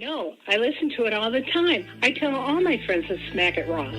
No, I listen to it all the time. I tell all my friends to Smack It Raw.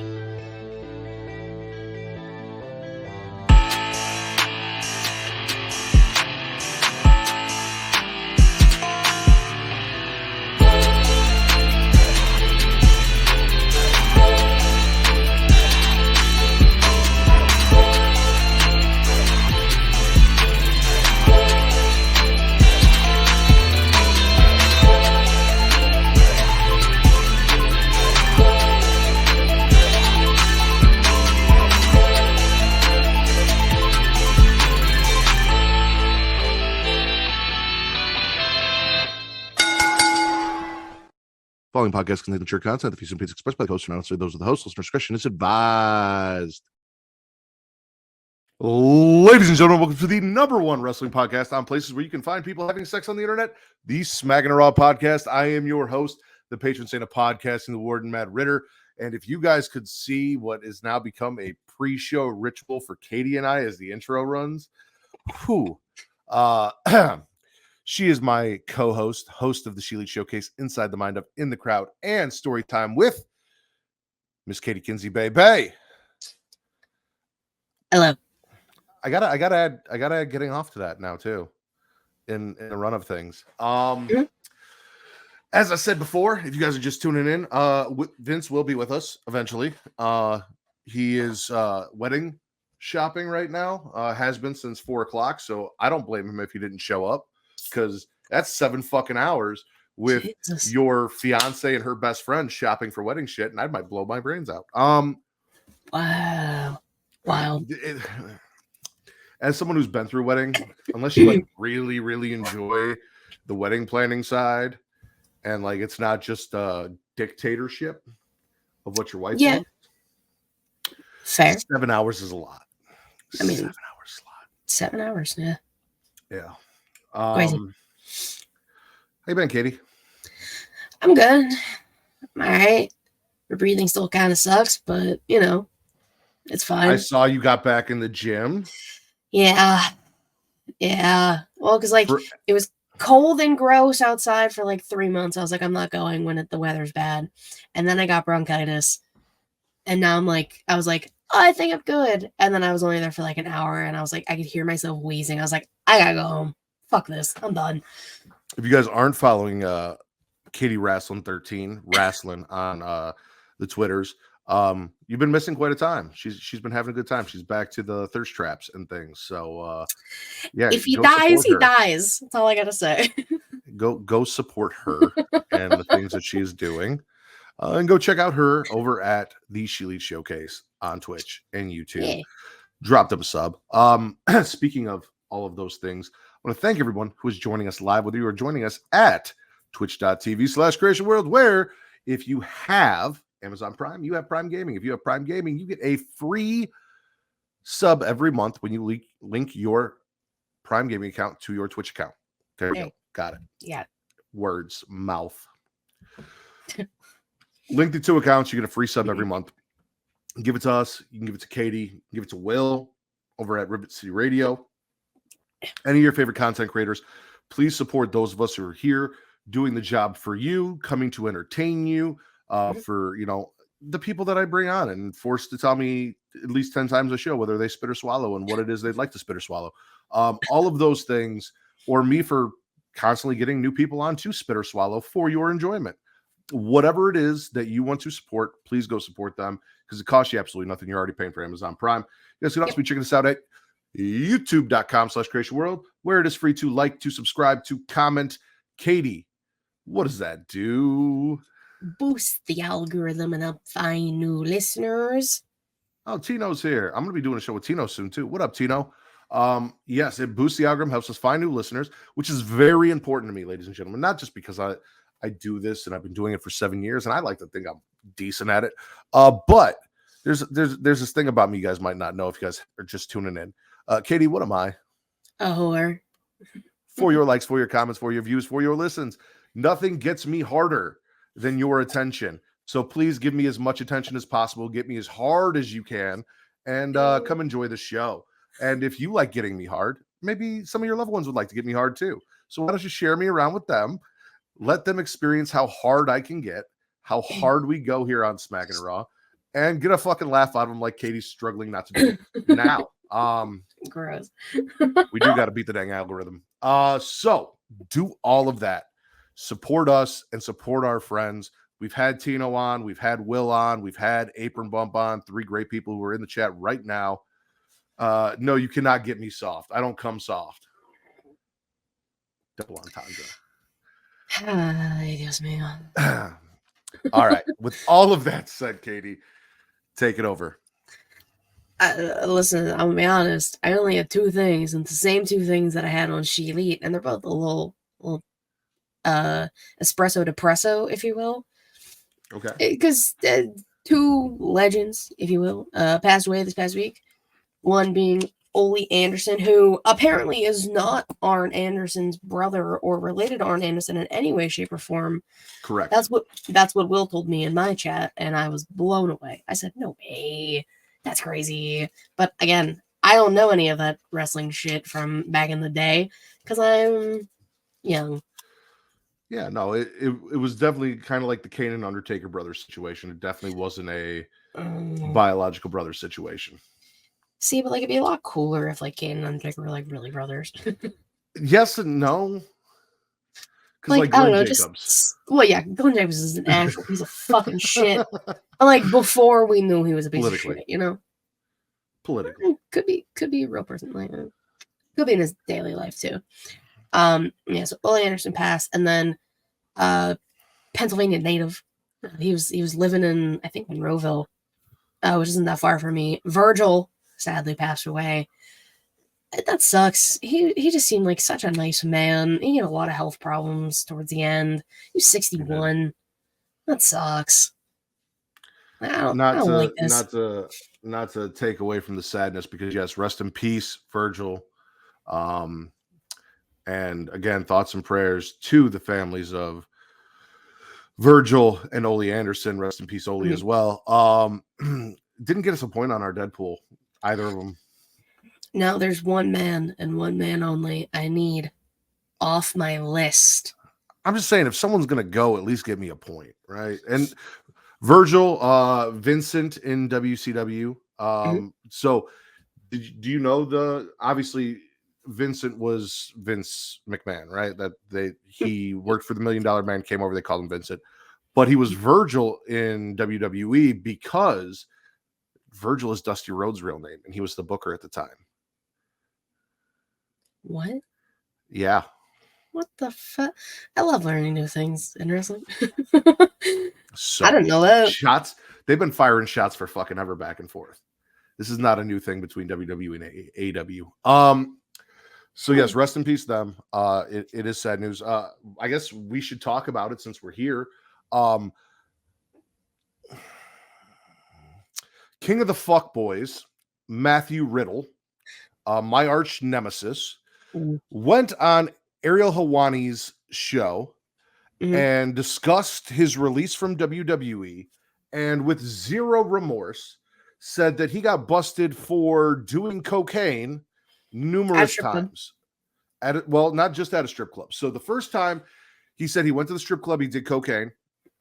Following podcast contains mature content. The views and opinions expressed by the host are not necessarily those of the host. Listener discretion is advised. Ladies and gentlemen, welcome to the number one wrestling podcast on places where you can find people having sex on the internet, the Smackin It Raw podcast. I am your host, the patron saint of podcasting, the warden, Matt Ritter. And if you guys could see what has now become a pre-show ritual for Katie and I as the intro runs, she is my co-host, host of the She Leads Showcase, Inside the Mind of, In the Crowd, and Story Time with Miss Katie Kinsey Bay. Hello. I gotta add getting off to that now too, in the run of things. As I said before, if you guys are just tuning in, Vince will be with us eventually. He is wedding shopping right now. Has been since 4:00, so I don't blame him if he didn't show up. Because that's 7 fucking hours with your fiance and her best friend shopping for wedding shit, and I might blow my brains out. Wow. As someone who's been through a wedding, unless you like really, really enjoy the wedding planning side, and like it's not just a dictatorship of what your wife wants. Fair. 7 hours is a lot. I mean, 7 hours is a lot. 7 hours, yeah. Yeah. How you been, Katie? I'm good. I'm all right. My breathing still kind of sucks, but you know, it's fine. I saw you got back in the gym. Yeah. Well, because it was cold and gross outside for like 3 months. I was like, I'm not going when the weather's bad. And then I got bronchitis. And now I was like, oh, I think I'm good. And then I was only there for like an hour, and I was like, I could hear myself wheezing. I was like, I gotta go home. Fuck this. I'm done. If you guys aren't following Katie Wrestling 13 wrestling on the Twitters, you've been missing quite a time. She's been having a good time. She's back to the thirst traps and things. So yeah, if he dies, he dies. That's all I gotta say. Go support her and the things that she is doing. And go check out her over at the She Leads Showcase on Twitch and YouTube. Yeah. Dropped up a sub. Speaking of all of those things, I want to thank everyone who is joining us live, whether you are joining us at twitch.tv/Creation World, where if you have Amazon Prime, you have Prime Gaming. If you have Prime Gaming, you get a free sub every month when you link your Prime Gaming account to your Twitch account. There you go. Got it. Yeah. Words, mouth. Link the 2 accounts, you get a free sub every month. Give it to us. You can give it to Katie. Give it to Will over at Ribbit City Radio. Any of your favorite content creators, please support those of us who are here doing the job for you, coming to entertain you, for the people that I bring on and forced to tell me at least 10 times a show whether they spit or swallow and what it is they'd like to spit or swallow. All of those things, or me for constantly getting new people on to spit or swallow for your enjoyment. Whatever it is that you want to support, please go support them because it costs you absolutely nothing. You're already paying for Amazon Prime. You guys can also be checking us out at youtube.com/Creation World, where it is free to like, to subscribe, to comment. Katie, what does that do? Boost the algorithm and find new listeners. Oh, Tino's here. I'm going to be doing a show with Tino soon too. What up, Tino? Yes, it boosts the algorithm, helps us find new listeners, which is very important to me, ladies and gentlemen. Not just because I do this and I've been doing it for 7 years and I like to think I'm decent at it. But there's this thing about me you guys might not know if you guys are just tuning in. Katie, what am I? A whore. For your likes, for your comments, for your views, for your listens. Nothing gets me harder than your attention. So please give me as much attention as possible. Get me as hard as you can and come enjoy the show. And if you like getting me hard, maybe some of your loved ones would like to get me hard too. So why don't you share me around with them? Let them experience how hard I can get, how hard we go here on Smackin' It Raw, and get a fucking laugh out of them like Katie's struggling not to do now. Gross. We do got to beat the dang algorithm. So do all of that. Support us and support our friends. We've had Tino on, we've had Will on, we've had Apron Bump on, 3 great people who are in the chat right now. No, you cannot get me soft. I don't come soft. Double entendre. Ay, Dios mío. All right. With all of that said, Katie, take it over. Listen, I'm gonna be honest. I only had 2 things, and it's the same 2 things that I had on She Elite, and they're both a little espresso depresso, if you will. Okay. Because 2 legends, if you will, passed away this past week. One being Ole Anderson, who apparently is not Arn Anderson's brother or related to Arn Anderson in any way, shape, or form. Correct. That's what Will told me in my chat, and I was blown away. I said, "No way, that's crazy." But again, I don't know any of that wrestling shit from back in the day because I'm young. Yeah, no, it was definitely kind of like the Kane and Undertaker brothers situation. It definitely wasn't a biological brother situation. See, but like it'd be a lot cooler if like Kane and Undertaker were like really brothers. Yes and no. Because Like Glenn I don't know, Jacobs. Glenn Jacobs is an actual piece of fucking shit. Like before we knew he was a piece of shit, you know. Politically, could be a real person, like could be in his daily life too. Yeah. So Ole Anderson passed, and then Pennsylvania native. He was living in, I think, Monroeville, which isn't that far from me. Virgil sadly passed away. That sucks. He just seemed like such a nice man. He had a lot of health problems towards the end. He was 61. That sucks. I don't like this. Not to take away from the sadness, because yes, rest in peace, Virgil. And again, thoughts and prayers to the families of Virgil and Ole Anderson. Rest in peace, Ole, as well. Didn't get us a point on our Deadpool, either of them. No, there's one man and one man only I need off my list. I'm just saying, if someone's gonna go, at least give me a point, right? And Virgil, Vincent in WCW. So do you know obviously Vincent was Vince McMahon, right? He worked for the $1 Million Man, came over, they called him Vincent. But he was Virgil in WWE because Virgil is Dusty Rhodes' real name, and he was the booker at the time. What? Yeah. What the fuck? I love learning new things in wrestling. So I don't know that. Shots. They've been firing shots for fucking ever back and forth. This is not a new thing between WWE and AEW. So yes, rest in peace them. It is sad news. I guess we should talk about it since we're here. King of the Fuckboys, Matthew Riddle, my arch nemesis, went on Ariel Helwani's show and discussed his release from WWE, and with zero remorse said that he got busted for doing cocaine numerous times. Not just at a strip club. So the first time he said he went to the strip club, he did cocaine.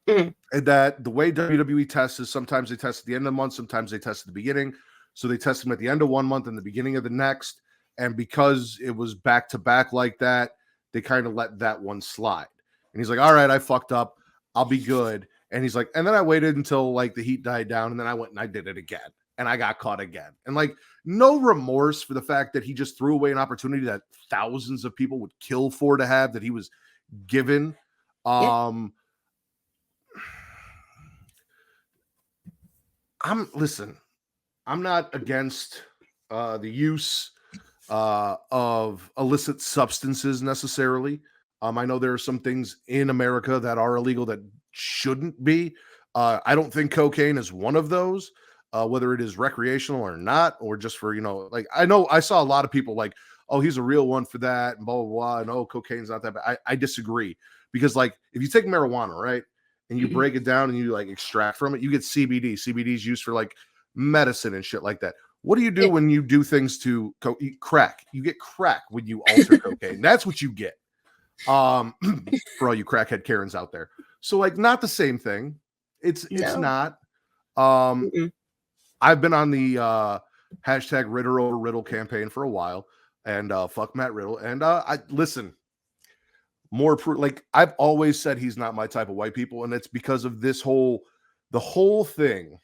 And that the way WWE tests is sometimes they test at the end of the month, sometimes they test at the beginning. So they test him at the end of one month and the beginning of the next. And because it was back to back like that, they kind of let that one slide. And he's like, all right, I fucked up. I'll be good. And he's like, and then I waited until like the heat died down. And then I went and I did it again. And I got caught again. And like no remorse for the fact that he just threw away an opportunity that thousands of people would kill for to have, that he was given. I'm not against the use of illicit substances necessarily. I know there are some things in America that are illegal that shouldn't be. I don't think cocaine is one of those, whether it is recreational or not, or just for, like, I know I saw a lot of people like, oh, he's a real one for that, and blah, blah, blah, and oh, cocaine's not that bad. I disagree, because like if you take marijuana, right, and you break it down and you like extract from it, you get CBD. CBD is used for like medicine and shit like that. What do you do when you do things to crack? You get crack when you alter cocaine. That's what you get. For all you crackhead Karens out there. So like not the same thing. It's not. Mm-mm. I've been on the hashtag Ritter over Riddle campaign for a while, and fuck Matt Riddle. And I listen, more like I've always said he's not my type of white people, and it's because of the whole thing.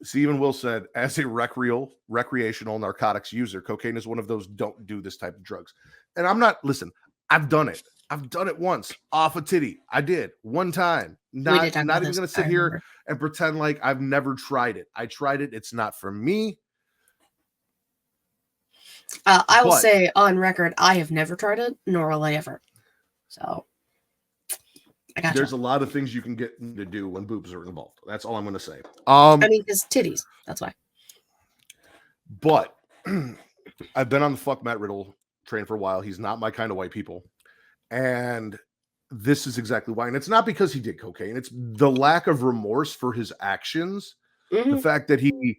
Stephen Will said, as a recreational narcotics user, cocaine is one of those don't do this type of drugs. And I'm not, listen, I've done it. I've done it once off a titty. I did one time. Not even going to sit here and pretend like I've never tried it. I tried it. It's not for me. I will say on record, I have never tried it, nor will I ever. So I got there's a lot of things you can get to do when boobs are involved. That's all I'm going to say. I mean, because titties. That's why. But I've been on the fuck Matt Riddle train for a while. He's not my kind of white people. And this is exactly why. And it's not because he did cocaine. It's the lack of remorse for his actions. Mm-hmm. The fact that he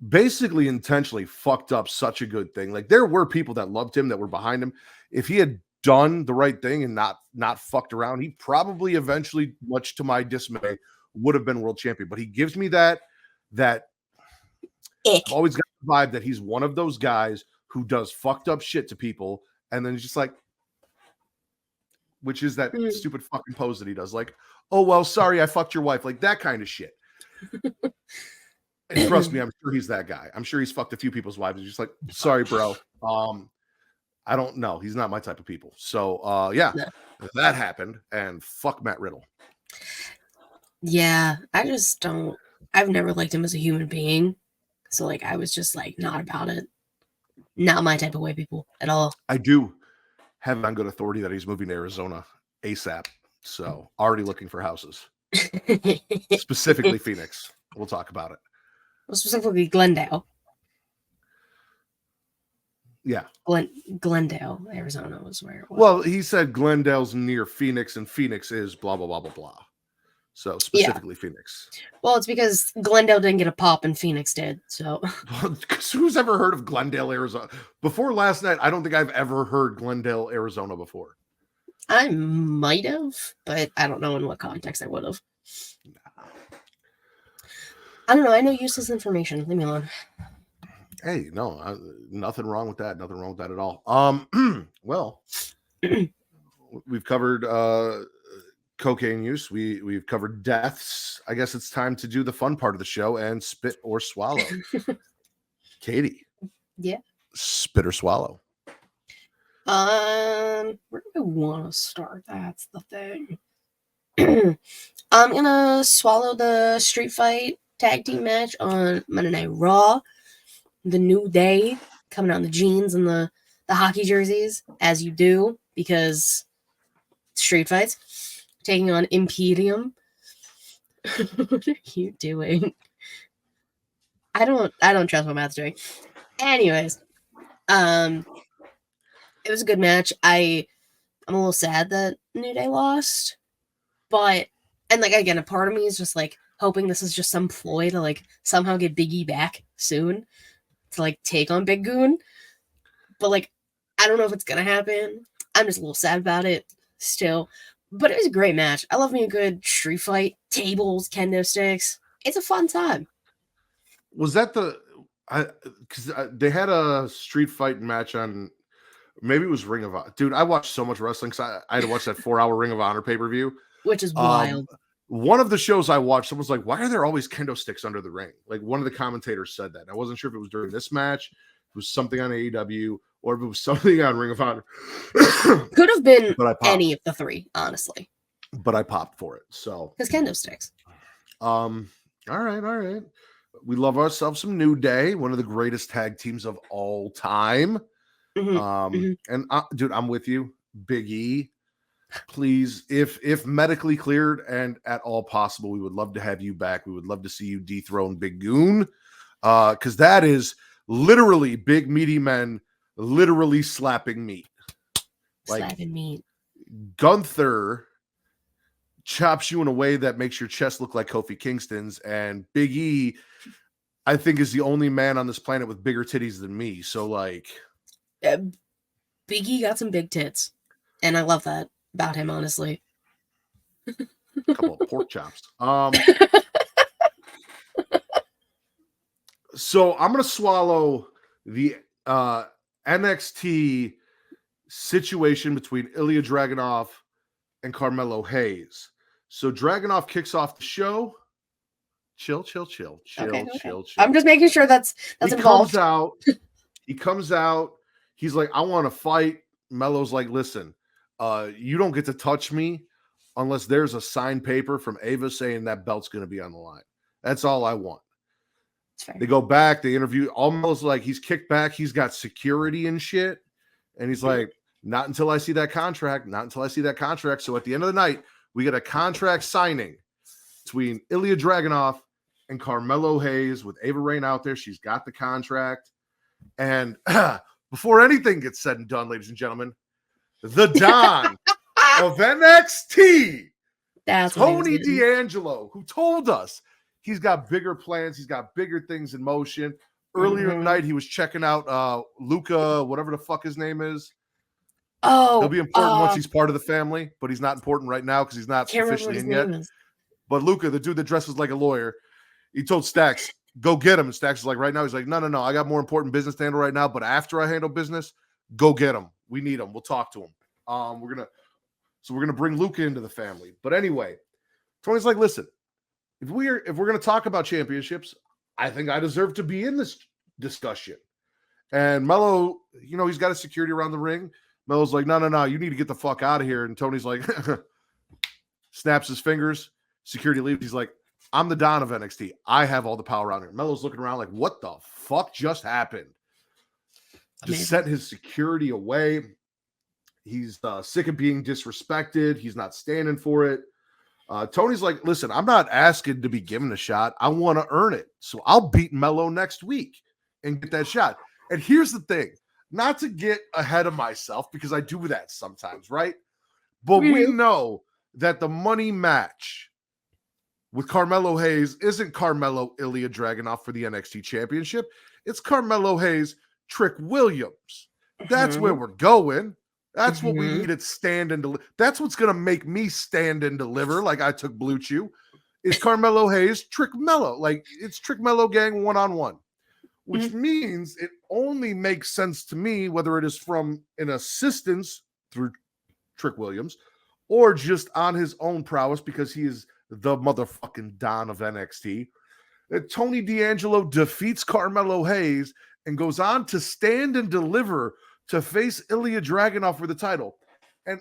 basically intentionally fucked up such a good thing. Like there were people that loved him, that were behind him. If he had done the right thing and not fucked around, he probably eventually, much to my dismay, would have been world champion. But he gives me that I've always got the vibe that he's one of those guys who does fucked up shit to people and then he's just like, which is that stupid fucking pose that he does, like, oh well, sorry, I fucked your wife, like that kind of shit. And trust me, I'm sure he's that guy. I'm sure he's fucked a few people's wives. He's just like, sorry, bro. I don't know. He's not my type of people. So yeah, that happened, and fuck Matt Riddle. Yeah, I just don't. I've never liked him as a human being. So like I was just like not about it. Not my type of white people at all. I do have it on good authority that he's moving to Arizona ASAP. So already looking for houses. Specifically Phoenix. We'll talk about it. Well, specifically Glendale. Yeah. Glendale, Arizona was where it was. Well, he said Glendale's near Phoenix and Phoenix is blah, blah, blah, blah, blah. So specifically Phoenix. Well, it's because Glendale didn't get a pop and Phoenix did. So who's ever heard of Glendale, Arizona? Before last night, I don't think I've ever heard Glendale, Arizona before. I might have, but I don't know in what context I would have. I don't know. I know useless information. Leave me alone. Hey, no, nothing wrong with that. Nothing wrong with that at all. Well, we've covered cocaine use. We've covered deaths. I guess it's time to do the fun part of the show and spit or swallow. Katie. Yeah. Spit or swallow. Where do I want to start? That's the thing. I'm gonna swallow the street fight tag team match on Monday Night Raw. The New Day coming out in the jeans and the hockey jerseys, as you do, because street fights. Taking on Imperium. What are you doing? I don't trust what Matt's doing. Anyways, it was a good match. I'm a little sad that New Day lost, but like again, a part of me is just like hoping this is just some ploy to like somehow get Big E back soon to like take on Big Goon. But like, I don't know if it's gonna happen. I'm just a little sad about it still. But it was a great match. I love me a good street fight, tables, kendo sticks. It's a fun time. Was that because they had a street fight match on, maybe it was Ring of Honor. Dude, I watched so much wrestling because I had to watch that 4-hour Ring of Honor pay-per-view. Which is wild. One of the shows I watched, someone's like, why are there always kendo sticks under the ring? Like one of the commentators said that. I wasn't sure if it was during this match, if it was something on AEW, or if it was something on Ring of Honor. Could have been any of the three, honestly. But I popped for it. So because kendo sticks. All right. We love ourselves some New Day, one of the greatest tag teams of all time. And dude, I'm with you. Big E. Please, if medically cleared and at all possible, we would love to have you back. We would love to see you dethrone Big Goon. Because that is literally big meaty men literally slapping meat. Like slapping meat. Gunther chops you in a way that makes your chest look like Kofi Kingston's, and Big E, I think, is the only man on this planet with bigger titties than me. So like Big E got some big tits. And I love that about him, honestly. A couple of pork chops. So I'm going to swallow the NXT situation between Ilya Dragunov and Carmelo Hayes. So Dragunov kicks off the show. Chill. Okay. I'm just making sure that's involved. He comes out. He's like, I want to fight. Melo's like, listen, you don't get to touch me unless there's a signed paper from Ava saying that belt's going to be on the line. That's all I want. They go back. They interview. Almost like he's kicked back. He's got security and shit. And he's like, not until I see that contract. Not until I see that contract. So at the end of the night, we get a contract signing between Ilya Dragunov and Carmelo Hayes with Ava Raine out there. She's got the contract. And before anything gets said and done, ladies and gentlemen, the Don of NXT, That's Tony D'Angelo, who told us he's got bigger plans. He's got bigger things in motion. Earlier tonight, he was checking out Luca, whatever the fuck his name is. Oh, he'll be important once he's part of the family, but he's not important right now because he's not officially in yet. But Luca, the dude that dresses like a lawyer, he told Stax, go get him. And Stax is like, right now, he's like, no. I got more important business to handle right now. But after I handle business, go get him. We need him. We'll talk to him. We're gonna bring Luca into the family. But anyway, Tony's like, listen, if we're gonna talk about championships, I think I deserve to be in this discussion. And Melo, he's got a security around the ring. Melo's like, no, you need to get the fuck out of here. And Tony's like, snaps his fingers. Security leaves. He's like, I'm the Don of NXT. I have all the power around here. Melo's looking around like, what the fuck just happened? Just set his security away. He's sick of being disrespected. He's not standing for it. Tony's like, listen, I'm not asking to be given a shot. I want to earn it. So I'll beat Melo next week and get that shot. And here's the thing, not to get ahead of myself because I do that sometimes, right? But we know that the money match with Carmelo Hayes isn't Carmelo Ilya Dragunov for the NXT Championship. It's Carmelo Hayes, Trick Williams. That's where we're going. That's what we need at Stand and Deliver. That's what's going to make me stand and deliver like I took Blue Chew. Is Carmelo Hayes, Trick Mello. Like, it's Trick Mello gang one-on-one. Which means it only makes sense to me, whether it is from an assistance through Trick Williams or just on his own prowess because he is the motherfucking Don of NXT, that Tony D'Angelo defeats Carmelo Hayes and goes on to Stand and Deliver to face Ilya Dragunov for the title. And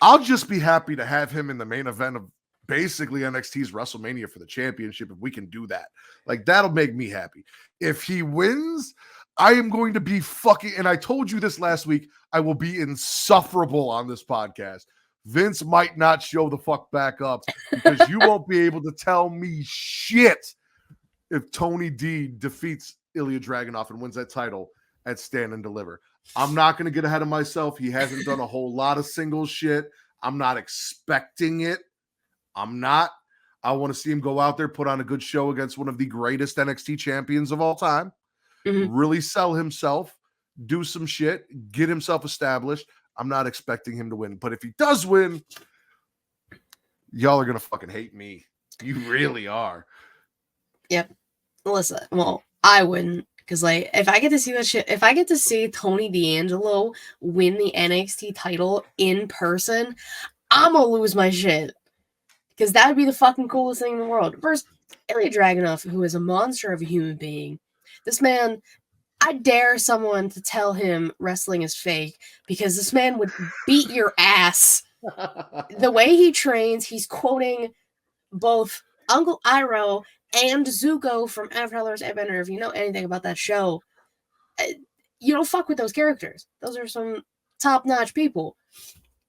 I'll just be happy to have him in the main event of basically NXT's WrestleMania for the championship if we can do that. Like, that'll make me happy. If he wins, I am going to be fucking, and I told you this last week, I will be insufferable on this podcast. Vince might not show the fuck back up because you won't be able to tell me shit if Tony D defeats Ilya Dragunov and wins that title at Stand and Deliver. I'm not going to get ahead of myself. He hasn't done a whole lot of singles shit. I'm not expecting it. I'm not. I want to see him go out there, put on a good show against one of the greatest NXT champions of all time, really sell himself, do some shit, get himself established. I'm not expecting him to win. But if he does win, y'all are going to fucking hate me. You really are. Yep. Listen, well, I wouldn't. Because, like, if I get to see that shit, if I get to see Tony D'Angelo win the NXT title in person, I'm going to lose my shit. Because that would be the fucking coolest thing in the world. First, Ilya Dragunov, who is a monster of a human being. This man, I dare someone to tell him wrestling is fake. Because this man would beat your ass. The way he trains, he's quoting both Uncle Iroh and Zuko from Avatar: The Last Airbender. If you know anything about that show, you don't fuck with those characters. Those are some top-notch people.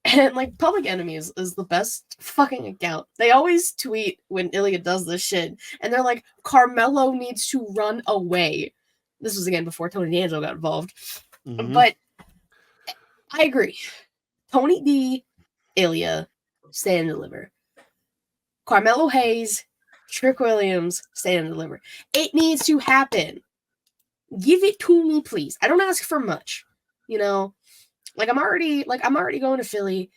And, like, Public Enemy is the best fucking account. They always tweet when Ilya does this shit, and they're like, Carmelo needs to run away. This was, again, before Tony D'Angelo got involved. But I agree. Tony D, Ilya, Stand and Deliver. Carmelo Hayes, Trick Williams, Stand and Deliver. It needs to happen. Give it to me, please. I don't ask for much. You know, like I'm already going to Philly.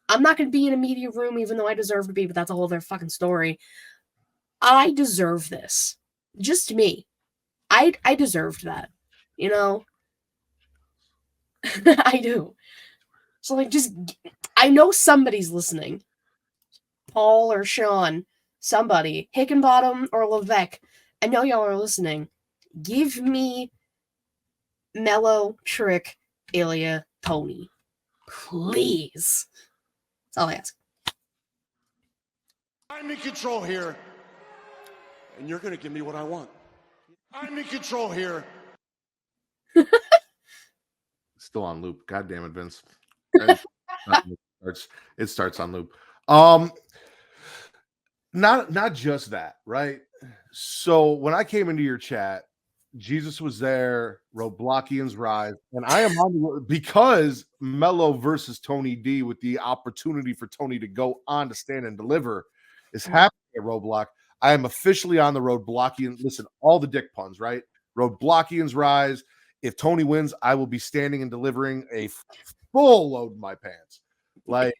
I'm not going to be in a media room, even though I deserve to be, but that's a whole other fucking story. I deserve this. Just me. I deserved that. You know? I do. So, like, just, I know somebody's listening. Paul or Sean, somebody, Hickenbottom or Levesque. I know y'all are listening. Give me Mellow, Trick, Ilya, Tony. Please. That's all I ask. I'm in control here, and you're going to give me what I want. I'm in control here. Still on loop. God damn it, Vince. It starts on loop. Not just that, right? So when I came into your chat, Jesus was there, Robloxians Rise, and I am on because Mello versus Tony D with the opportunity for Tony to go on to stand and deliver is happening at Roblox. I am officially on the Robloxian. Listen, all the dick puns, right? Robloxians Rise. If Tony wins, I will be standing and delivering a full load in my pants. Like,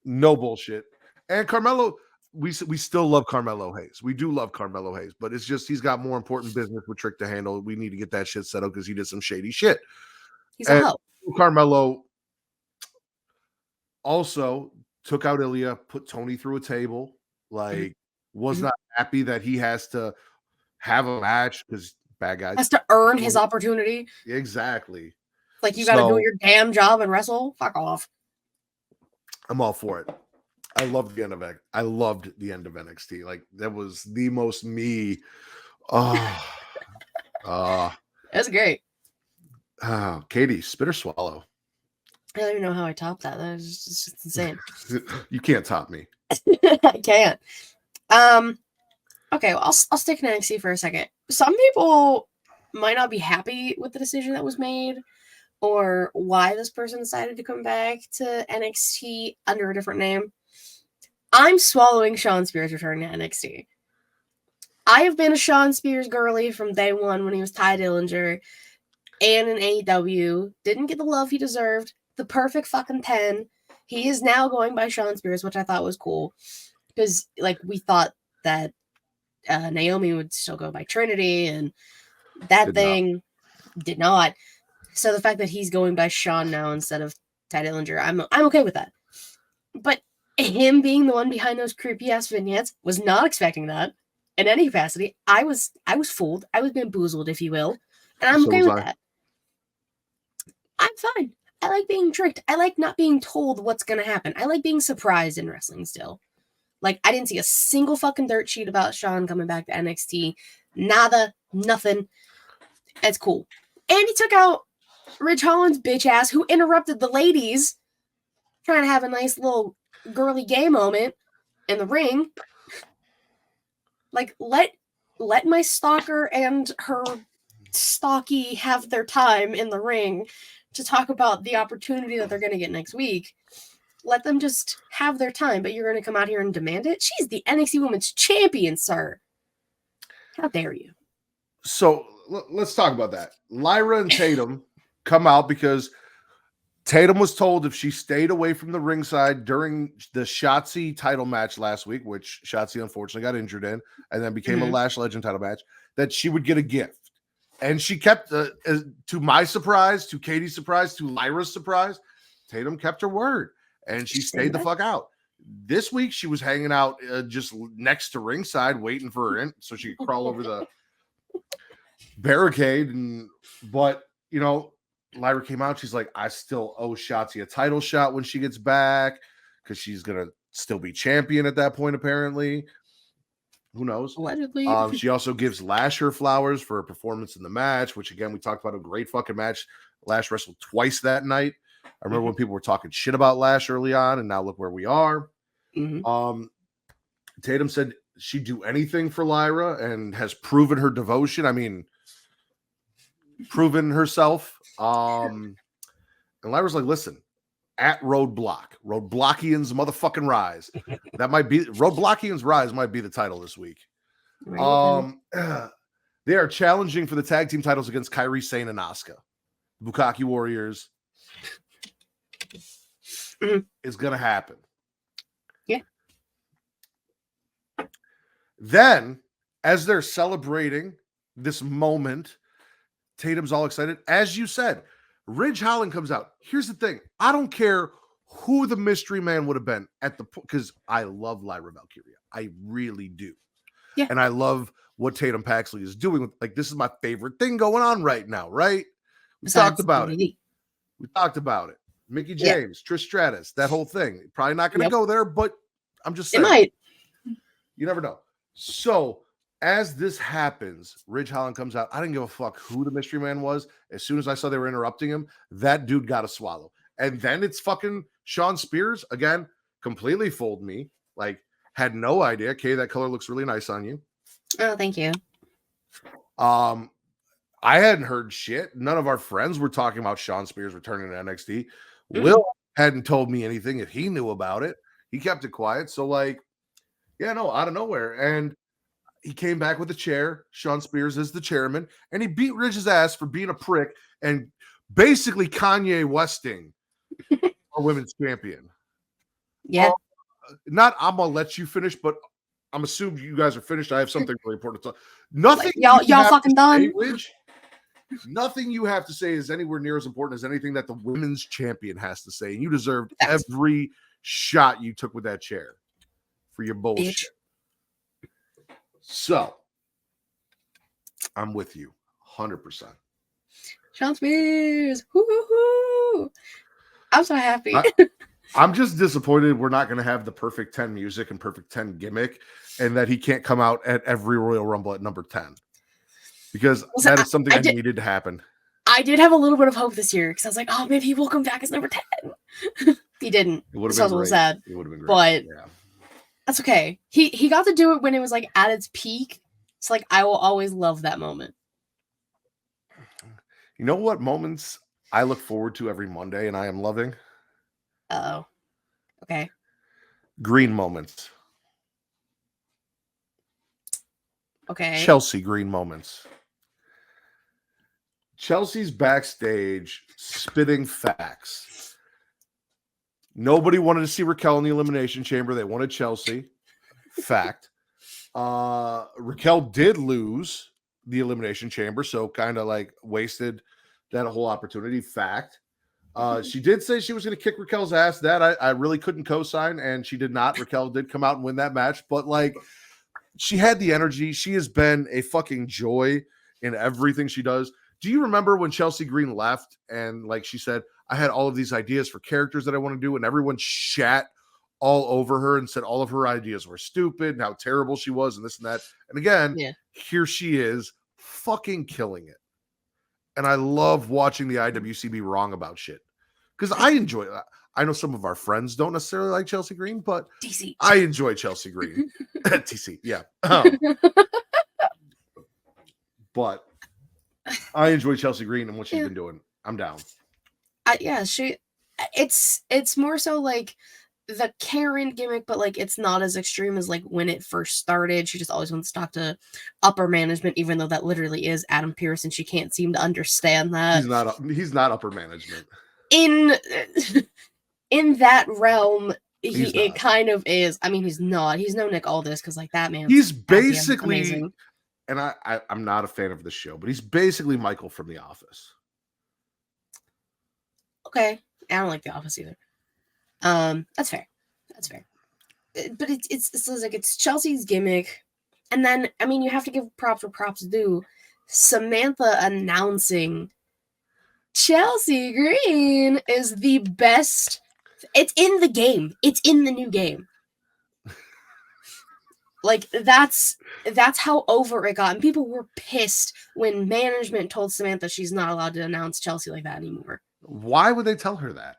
no bullshit. And Carmelo, we still love Carmelo Hayes. We do love Carmelo Hayes, but it's just he's got more important business with Trick to handle. We need to get that shit settled because he did some shady shit. He's a hoe. Carmelo also took out Ilya, put Tony through a table, like was not happy that he has to have a match because bad guys has to earn his opportunity. Exactly. Like you got to do your damn job and wrestle. Fuck off. I'm all for it. I loved the end of NXT. Like that was the most me. That's great. Katie, spit or swallow? I don't even know how I topped that. That was just insane. You can't top me. I can't. Okay, well, I'll stick in NXT for a second. Some people might not be happy with the decision that was made or why this person decided to come back to NXT under a different name. I'm swallowing Shawn Spears return to NXT. I have been a Shawn Spears girly from day one when he was Ty Dillinger and in AEW. Didn't get the love he deserved. The perfect fucking 10. He is now going by Shawn Spears, which I thought was cool. Because, like, we thought that Naomi would still go by Trinity, and that did not. So the fact that he's going by Shawn now instead of Ty Dillinger, I'm okay with that. But him being the one behind those creepy ass vignettes, was not expecting that in any capacity. I was fooled. I was bamboozled, if you will, and I'm okay with that. I'm fine. I like being tricked. I like not being told what's gonna happen. I like being surprised in wrestling still. Like, I didn't see a single fucking dirt sheet about Shawn coming back to NXT. Nada, nothing. It's cool. And he took out Ridge Holland's bitch ass, who interrupted the ladies trying to have a nice little girly gay moment in the ring. Like, let my stalker and her stalky have their time in the ring to talk about the opportunity that they're going to get next week. Let them just have their time, but you're going to come out here and demand it? She's the NXT Women's Champion, sir. How dare you? So let's talk about that. Lyra and Tatum come out because Tatum was told if she stayed away from the ringside during the Shotzi title match last week, which Shotzi unfortunately got injured in, and then became a Lash Legend title match, that she would get a gift. And she kept, to my surprise, to Katie's surprise, to Lyra's surprise, Tatum kept her word. And she stayed the fuck out. This week, she was hanging out just next to ringside, waiting for her in so she could crawl over the barricade. But, you know, Lyra came out. She's like, I still owe Shotzi a title shot when she gets back because she's going to still be champion at that point, apparently. Who knows? Allegedly. She also gives Lash her flowers for her performance in the match, which, again, we talked about a great fucking match. Lash wrestled twice that night. I remember when people were talking shit about Lash early on, and now look where we are. Tatum said she'd do anything for Lyra and has proven her devotion. I mean, proven herself. And Lyra's like, listen, at Roadblockians motherfucking Rise. That might be Roadblockians Rise might be the title this week. They are challenging for the tag team titles against Kairi Sane and Asuka. Bukkake Warriors is going to happen. Yeah. Then, as they're celebrating this moment, Tatum's all excited. As you said, Ridge Holland comes out. Here's the thing. I don't care who the mystery man would have been at the because I love Lyra Valkyria. I really do. Yeah. And I love what Tatum Paxley is doing. Like, this is my favorite thing going on right now, right? We talked about it. We talked about it. Mickey James, Trish Stratus, that whole thing. Probably not going to go there, but I'm just saying. It might. You never know. So, as this happens, Ridge Holland comes out. I didn't give a fuck who the mystery man was. As soon as I saw they were interrupting him, that dude got a swallow. And then it's fucking Sean Spears. Again, completely fooled me. Like, had no idea. Okay, that color looks really nice on you. Oh, thank you. I hadn't heard shit. None of our friends were talking about Sean Spears returning to NXT. Will hadn't told me anything if he knew about it. He kept it quiet. So, like, yeah, no, out of nowhere. And he came back with a chair. Sean Spears is the chairman, and he beat Ridge's ass for being a prick and basically Kanye Westing our women's champion. Yeah. I'm gonna let you finish, but I'm assuming you guys are finished. I have something really important to talk. Nothing, like, y'all fucking done. Ridge, nothing you have to say is anywhere near as important as anything that the women's champion has to say. And you deserved every shot you took with that chair for your bullshit. Bitch. So, I'm with you 100%. Sean Spears. Woo-hoo-hoo. I'm so happy. I'm just disappointed we're not going to have the perfect 10 music and perfect 10 gimmick, and that he can't come out at every Royal Rumble at number 10. Because that is something that needed to happen. I did have a little bit of hope this year because I was like, oh, maybe he will come back as number 10. He didn't. It would have been great. Sad. It would have been great. But yeah. That's okay. He got to do it when it was like at its peak. It's like I will always love that moment. You know what moments I look forward to every Monday and I am loving? Oh. Okay. Green moments. Okay. Chelsea Green moments. Chelsea's backstage spitting facts. Nobody wanted to see Raquel in the Elimination Chamber. They wanted Chelsea. Fact. Raquel did lose the Elimination Chamber, so kind of like wasted that whole opportunity. Fact. She did say she was going to kick Raquel's ass. That I really couldn't co-sign, and she did not. Raquel did come out and win that match, but like she had the energy. She has been a fucking joy in everything she does. Do you remember when Chelsea Green left and like she said, I had all of these ideas for characters that I want to do, and everyone shat all over her and said all of her ideas were stupid and how terrible she was and this and that. And again, Here she is fucking killing it. And I love watching the IWC be wrong about shit because I enjoy that. I know some of our friends don't necessarily like Chelsea Green, but DC. I enjoy Chelsea Green. TC, yeah. But I enjoy Chelsea Green and what she's been doing. I'm down. It's more so like the Karen gimmick, but like it's not as extreme as like when it first started. She just always wants to talk to upper management, even though that literally is Adam Pearce, and she can't seem to understand that. He's not upper management. In that realm, it kind of is. I mean, he's not. He's no Nick Aldis because like that man. He's basically amazing. And I'm not a fan of the show, but he's basically Michael from The Office. Okay, I don't like The Office either. That's fair. But it's like it's Chelsea's gimmick, and then I mean you have to give props where props due. Samantha announcing Chelsea Green is the best. It's in the game. It's in the new game. Like that's how over it got, and people were pissed when management told Samantha she's not allowed to announce Chelsea like that anymore. Why would they tell her that?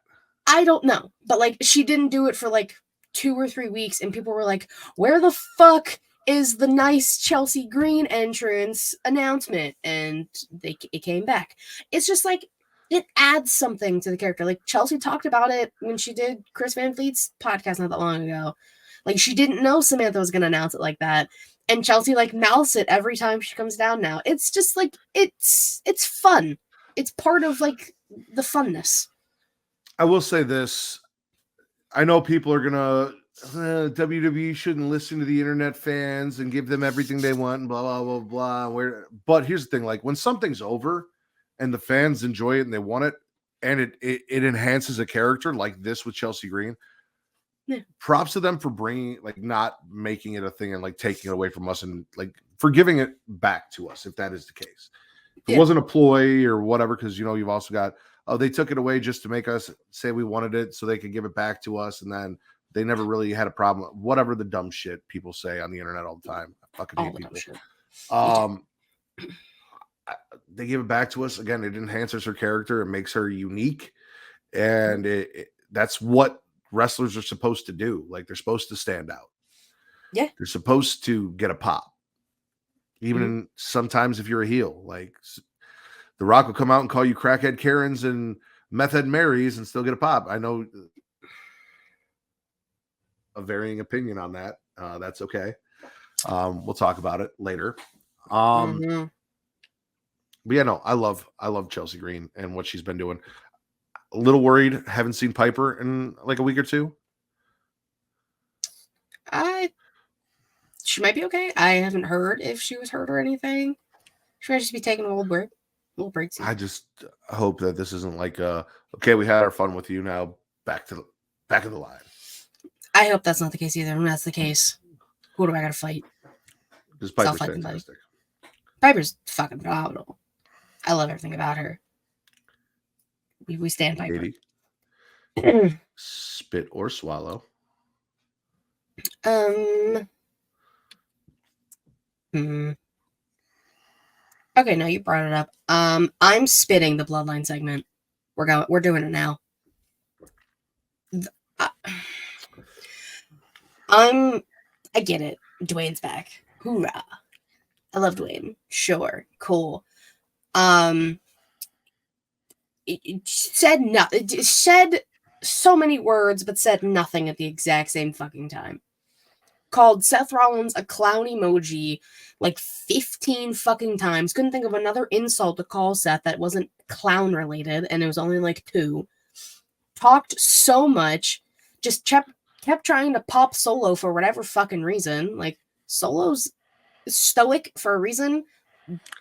I don't know, but like she didn't do it for like 2 or 3 weeks, and people were like, "Where the fuck is the nice Chelsea Green entrance announcement?" And it came back. It's just like it adds something to the character. Like Chelsea talked about it when she did Chris Van Fleet's podcast not that long ago. Like she didn't know Samantha was going to announce it like that, and Chelsea like mouths it every time she comes down now. It's just like it's fun. it's part of like the funness. I will say this. I know people are gonna WWE shouldn't listen to the internet fans and give them everything they want and blah blah blah blah. But here's the thing: like when something's over and the fans enjoy it and they want it, and it enhances a character like this with Chelsea Green. Yeah. Props to them for bringing, like, not making it a thing and like taking it away from us and like for giving it back to us if that is the case. If it wasn't a ploy or whatever, because you've also got they took it away just to make us say we wanted it so they could give it back to us, and then they never really had a problem. Whatever the dumb shit people say on the internet all the time. I fucking hate people. They give it back to us again. It enhances her character. It makes her unique, and that's what wrestlers are supposed to do. Like, they're supposed to stand out. Yeah, they're supposed to get a pop, even sometimes if you're a heel. Like, The Rock will come out and call you crackhead Karens and meth head Marys and still get a pop. I know a varying opinion on that. That's okay. We'll talk about it later. But yeah, no, I love Chelsea Green and what she's been doing. A little worried. Haven't seen Piper in like a week or two. She might be okay. I haven't heard if she was hurt or anything. She might just be taking a little break. I just hope that this isn't like okay, we had our fun with you, now back of the line. I hope that's not the case either. When that's the case, who do I gotta fight? Because Piper's fantastic. Piper's fucking phenomenal. I love everything about her. We stand Piper. Spit or swallow? Okay, no, you brought it up. I'm spitting the Bloodline segment. We're doing it now. I get it. Dwayne's back. Hoorah. I love Dwayne. Sure. Cool. It said so many words, but said nothing at the exact same fucking time. Called Seth Rollins a clown emoji like 15 fucking times. Couldn't think of another insult to call Seth that wasn't clown related, and it was only like 2. Talked so much, just kept trying to pop Solo for whatever fucking reason. Like, Solo's stoic for a reason.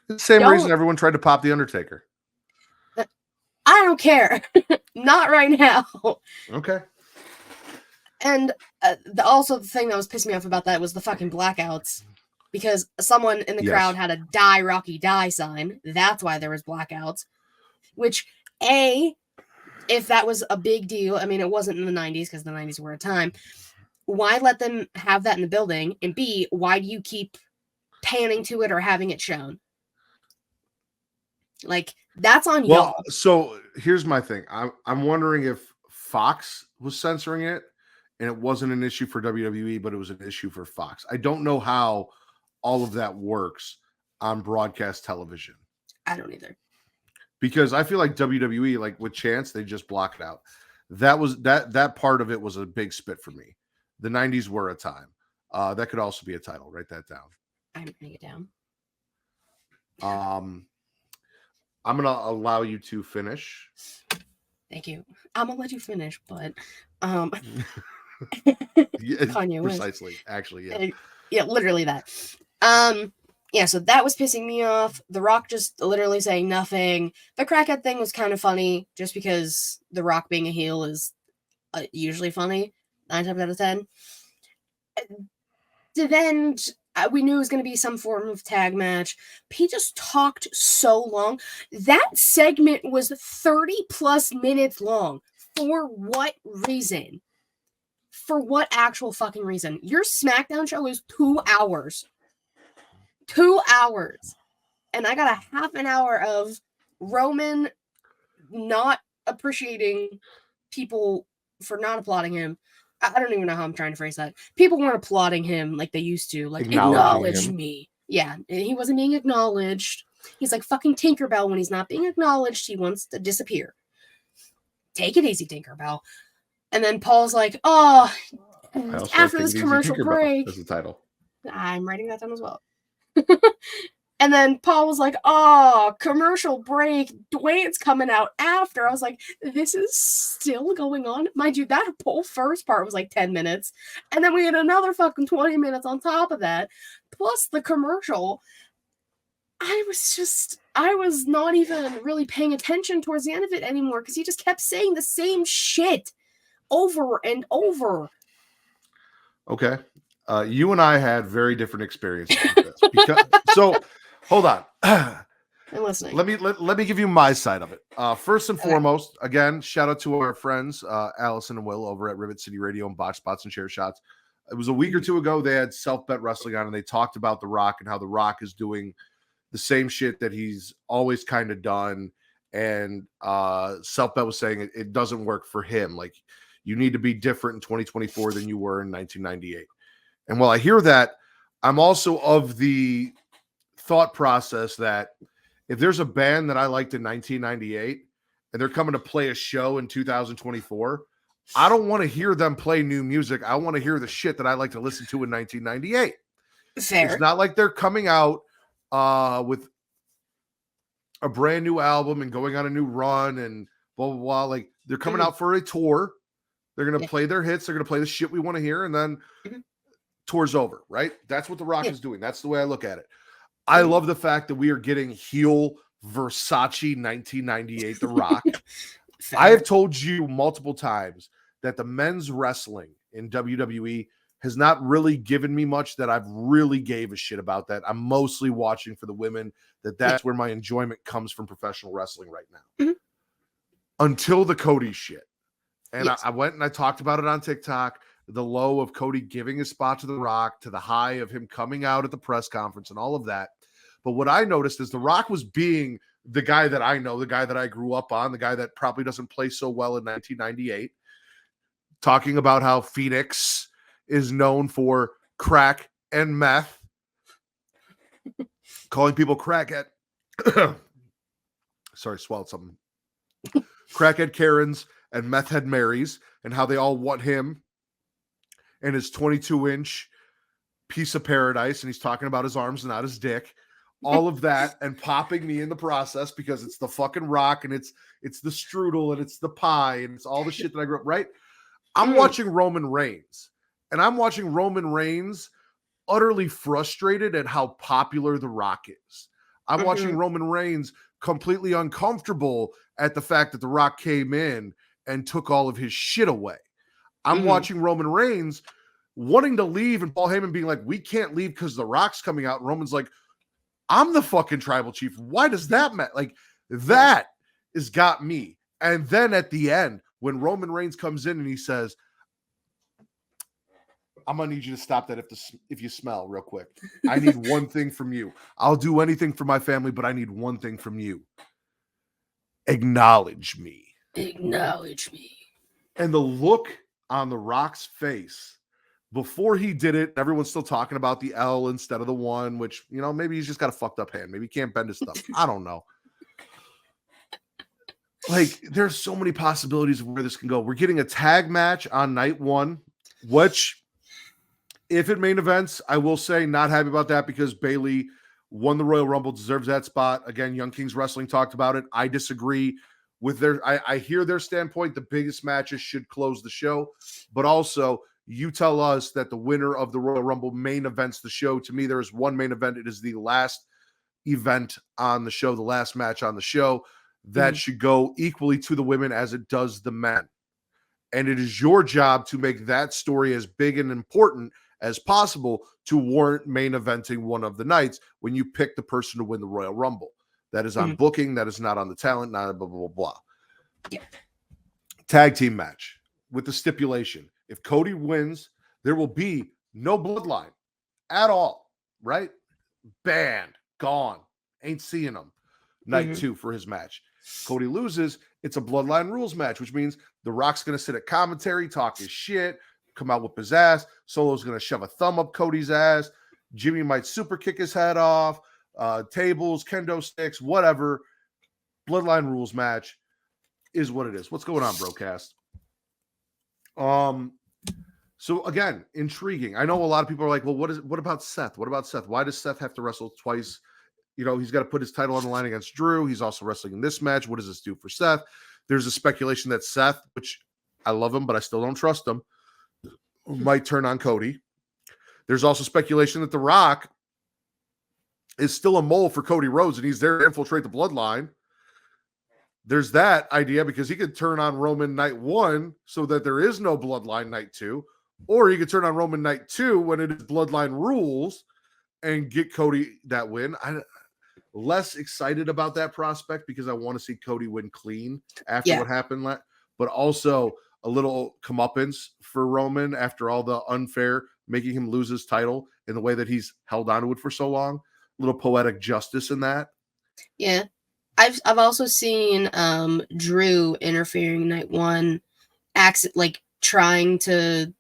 The same reason everyone tried to pop The Undertaker. I don't care. Not right now. Okay. And also the thing that was pissing me off about that was the fucking blackouts. Because someone in the crowd had a Die Rocky Die sign. That's why there was blackouts. Which, if that was a big deal, I mean, it wasn't in the 90s because the 90s were a time. Why let them have that in the building? And B, why do you keep panning to it or having it shown? Like, that's on y'all. So here's my thing. I'm wondering if Fox was censoring it and it wasn't an issue for WWE, but it was an issue for Fox. I don't know how all of that works on broadcast television. I don't either. Because I feel like WWE, like with Chance, they just block it out. That part of it was a big spit for me. The 90s were a time. That could also be a title. Write that down. I'm writing it down. I'm going to allow you to finish. Thank you. I'm going to let you finish, but Kanye precisely. Actually, yeah. Yeah, literally that. Yeah, so that was pissing me off. The Rock just literally saying nothing. The crackhead thing was kind of funny, just because The Rock being a heel is usually funny, 9 times out of 10. Then we knew it was going to be some form of tag match. He just talked so long. That segment was 30 plus minutes long. For what reason? For what actual fucking reason? Your SmackDown show is 2 hours. 2 hours. And I got a half an hour of Roman not appreciating people for not applauding him. I don't even know how I'm trying to phrase that. People weren't applauding him like they used to. Like, acknowledge me. Yeah, he wasn't being acknowledged. He's like fucking Tinkerbell. When he's not being acknowledged, he wants to disappear. Take it easy, Tinkerbell. And then Paul's like, oh, after this commercial break. That's the title. I'm writing that down as well. And then Paul was like, oh, commercial break. Dwayne's coming out after. I was like, this is still going on? Mind you, that whole first part was like 10 minutes. And then we had another fucking 20 minutes on top of that. Plus the commercial. I was not even really paying attention towards the end of it anymore because he just kept saying the same shit over and over. Okay. You and I had very different experiences with this. So, hold on. I'm listening. Let me give you my side of it. First and foremost, again, shout out to our friends, Allison and Will over at Rivet City Radio and Botch Spots and Chair Shots. It was a week or two ago. They had Self Bet Wrestling on, and they talked about The Rock and how The Rock is doing the same shit that he's always kind of done. And Self Bet was saying it doesn't work for him. Like, you need to be different in 2024 than you were in 1998. And while I hear that, I'm also of the thought process that if there's a band that I liked in 1998 and they're coming to play a show in 2024, I don't want to hear them play new music. I want to hear the shit that I like to listen to in 1998. Fair. It's not like they're coming out with a brand new album and going on a new run and blah, blah, blah. Like, they're coming out for a tour. They're going to play their hits. They're going to play the shit we want to hear. And then tour's over, right? That's what The Rock is doing. That's the way I look at it. I love the fact that we are getting heel Versace 1998 The Rock. I have told you multiple times that the men's wrestling in WWE has not really given me much that I've really gave a shit about that. I'm mostly watching for the women, that's where my enjoyment comes from professional wrestling right now. Until the Cody shit. And I went and I talked about it on TikTok, the low of Cody giving his spot to The Rock, to the high of him coming out at the press conference and all of that. But what I noticed is The Rock was being the guy that I know, the guy that I grew up on, the guy that probably doesn't play so well in 1998, talking about how Phoenix is known for crack and meth, calling people crackhead. Sorry, swallowed something. Crackhead Karens and meth head Marys, and how they all want him and his 22-inch piece of paradise, and he's talking about his arms, not his dick. All of that, and popping me in the process because it's the fucking Rock, and it's the strudel, and it's the pie, and it's all the shit that I grew up, right? I'm watching Roman Reigns, and I'm watching Roman Reigns utterly frustrated at how popular The Rock is. I'm watching Roman Reigns completely uncomfortable at the fact that The Rock came in and took all of his shit away. I'm watching Roman Reigns wanting to leave and Paul Heyman being like, we can't leave because The Rock's coming out. And Roman's like, I'm the fucking tribal chief. Why does that matter? Like, that has got me. And then at the end, when Roman Reigns comes in and he says, I'm going to need you to stop that if you smell real quick. I need one thing from you. I'll do anything for my family, but I need one thing from you. Acknowledge me. Acknowledge me. And the look on The Rock's face before he did it, everyone's still talking about the L instead of the 1, which, you know, maybe he's just got a fucked up hand. Maybe he can't bend his stuff. I don't know. Like, there's so many possibilities of where this can go. We're getting a tag match on night 1, which, if it main events, I will say not happy about that because Bayley won the Royal Rumble, deserves that spot. Again, Young Kings Wrestling talked about it. I disagree with I hear their standpoint. The biggest matches should close the show, but also you tell us that the winner of the Royal Rumble main events the show. To me, there is one main event. It is the last event on the show, the last match on the show. That should go equally to the women as it does the men. And it is your job to make that story as big and important as possible to warrant main eventing one of the nights when you pick the person to win the Royal Rumble. That is on booking. That is not on the talent. Not blah, blah, blah, blah. Yeah. Tag team match with the stipulation. If Cody wins, there will be no bloodline at all, right? Banned, gone. Ain't seeing him. Night 2 for his match. Cody loses, it's a bloodline rules match, which means The Rock's going to sit at commentary, talk his shit, come out with his ass. Solo's going to shove a thumb up Cody's ass. Jimmy might super kick his head off. Tables, kendo sticks, whatever. Bloodline rules match is what it is. What's going on, Broadcast? So again, intriguing. I know a lot of people are like, well, what about Seth? What about Seth? Why does Seth have to wrestle twice You know, he's got to put his title on the line against Drew. He's also wrestling in this match. What does this do for Seth? There's a speculation that Seth, which I love him, but I still don't trust him, might turn on Cody. There's also speculation that The Rock is still a mole for Cody Rhodes, and he's there to infiltrate the bloodline. There's that idea because he could turn on Roman night 1 so that there is no bloodline night 2, or he could turn on Roman night 2 when it is bloodline rules and get Cody that win. I'm less excited about that prospect because I want to see Cody win clean after what happened, but also a little comeuppance for Roman after all the unfair, making him lose his title in the way that he's held onto it for so long. A little poetic justice in that. Yeah. I've also seen Drew interfering night 1, trying to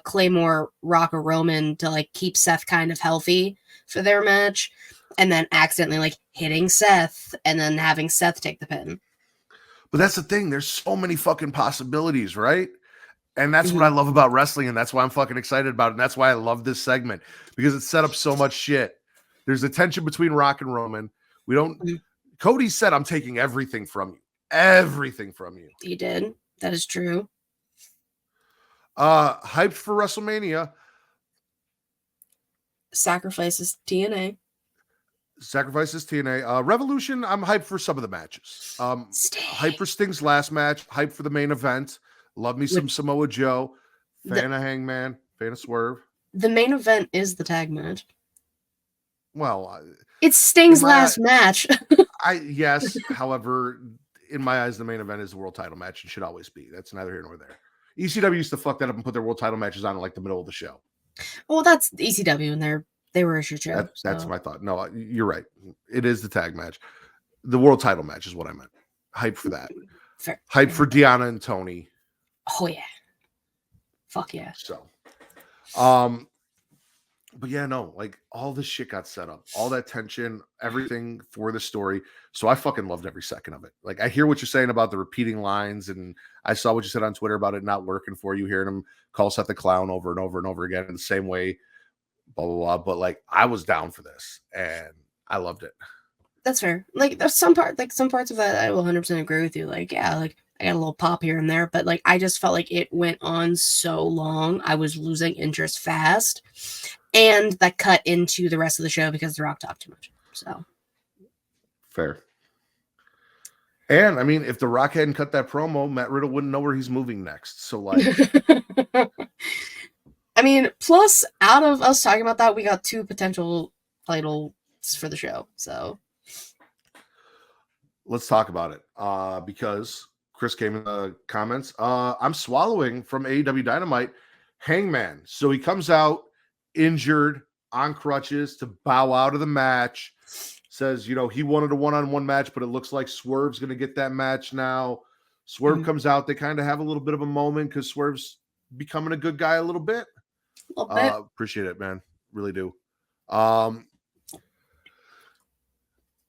Claymore Rock or Roman to keep Seth kind of healthy for their match, and then accidentally hitting Seth and then having Seth take the pin. But that's the thing. There's so many fucking possibilities, right? And that's what I love about wrestling, and that's why I'm fucking excited about it. And that's why I love this segment, because it set up so much shit. There's a tension between Rock and Roman. We don't. Cody said, "I'm taking everything from you. Everything from you." He did. That is true. Hyped for WrestleMania. Sacrifices TNA. Revolution, I'm hyped for some of the matches. Hyped for Sting's last match. Hyped for the main event. Love me some Samoa Joe. Fan of Hangman. Fan of Swerve. The main event is the tag match. Well, it's Sting's last match. Yes. However, in my eyes, the main event is the world title match and should always be. That's neither here nor there. ECW used to fuck that up and put their world title matches on in the middle of the show. Well, that's ECW, and they were a shit show. That's my thought. No, you're right. It is the tag match. The world title match is what I meant. Hype for that. Hype for Deanna and Tony. Oh yeah. Fuck yeah. So, but yeah, no, all this shit got set up, all that tension, everything for the story. So I fucking loved every second of it. I hear what you're saying about the repeating lines, and I saw what you said on Twitter about it not working for you, hearing him call Seth the Clown over and over and over again in the same way, blah, blah, blah. But I was down for this and I loved it. That's fair. There's some parts of that I will 100% agree with you. I got a little pop here and there, but I just felt like it went on so long. I was losing interest fast. And that cut into the rest of the show because The Rock talked too much. So fair. And I mean, if The Rock hadn't cut that promo, Matt Riddle wouldn't know where he's moving next. So I mean, plus out of us talking about that, we got 2 potential titles for the show. So let's talk about it. Because Chris came in the comments. I'm swallowing from AEW Dynamite Hangman. So he comes out injured on crutches to bow out of the match. Says, he wanted a one-on-one match, but it looks like Swerve's going to get that match now. Swerve comes out. They kind of have a little bit of a moment because Swerve's becoming a good guy a little bit. Appreciate it, man. Really do. And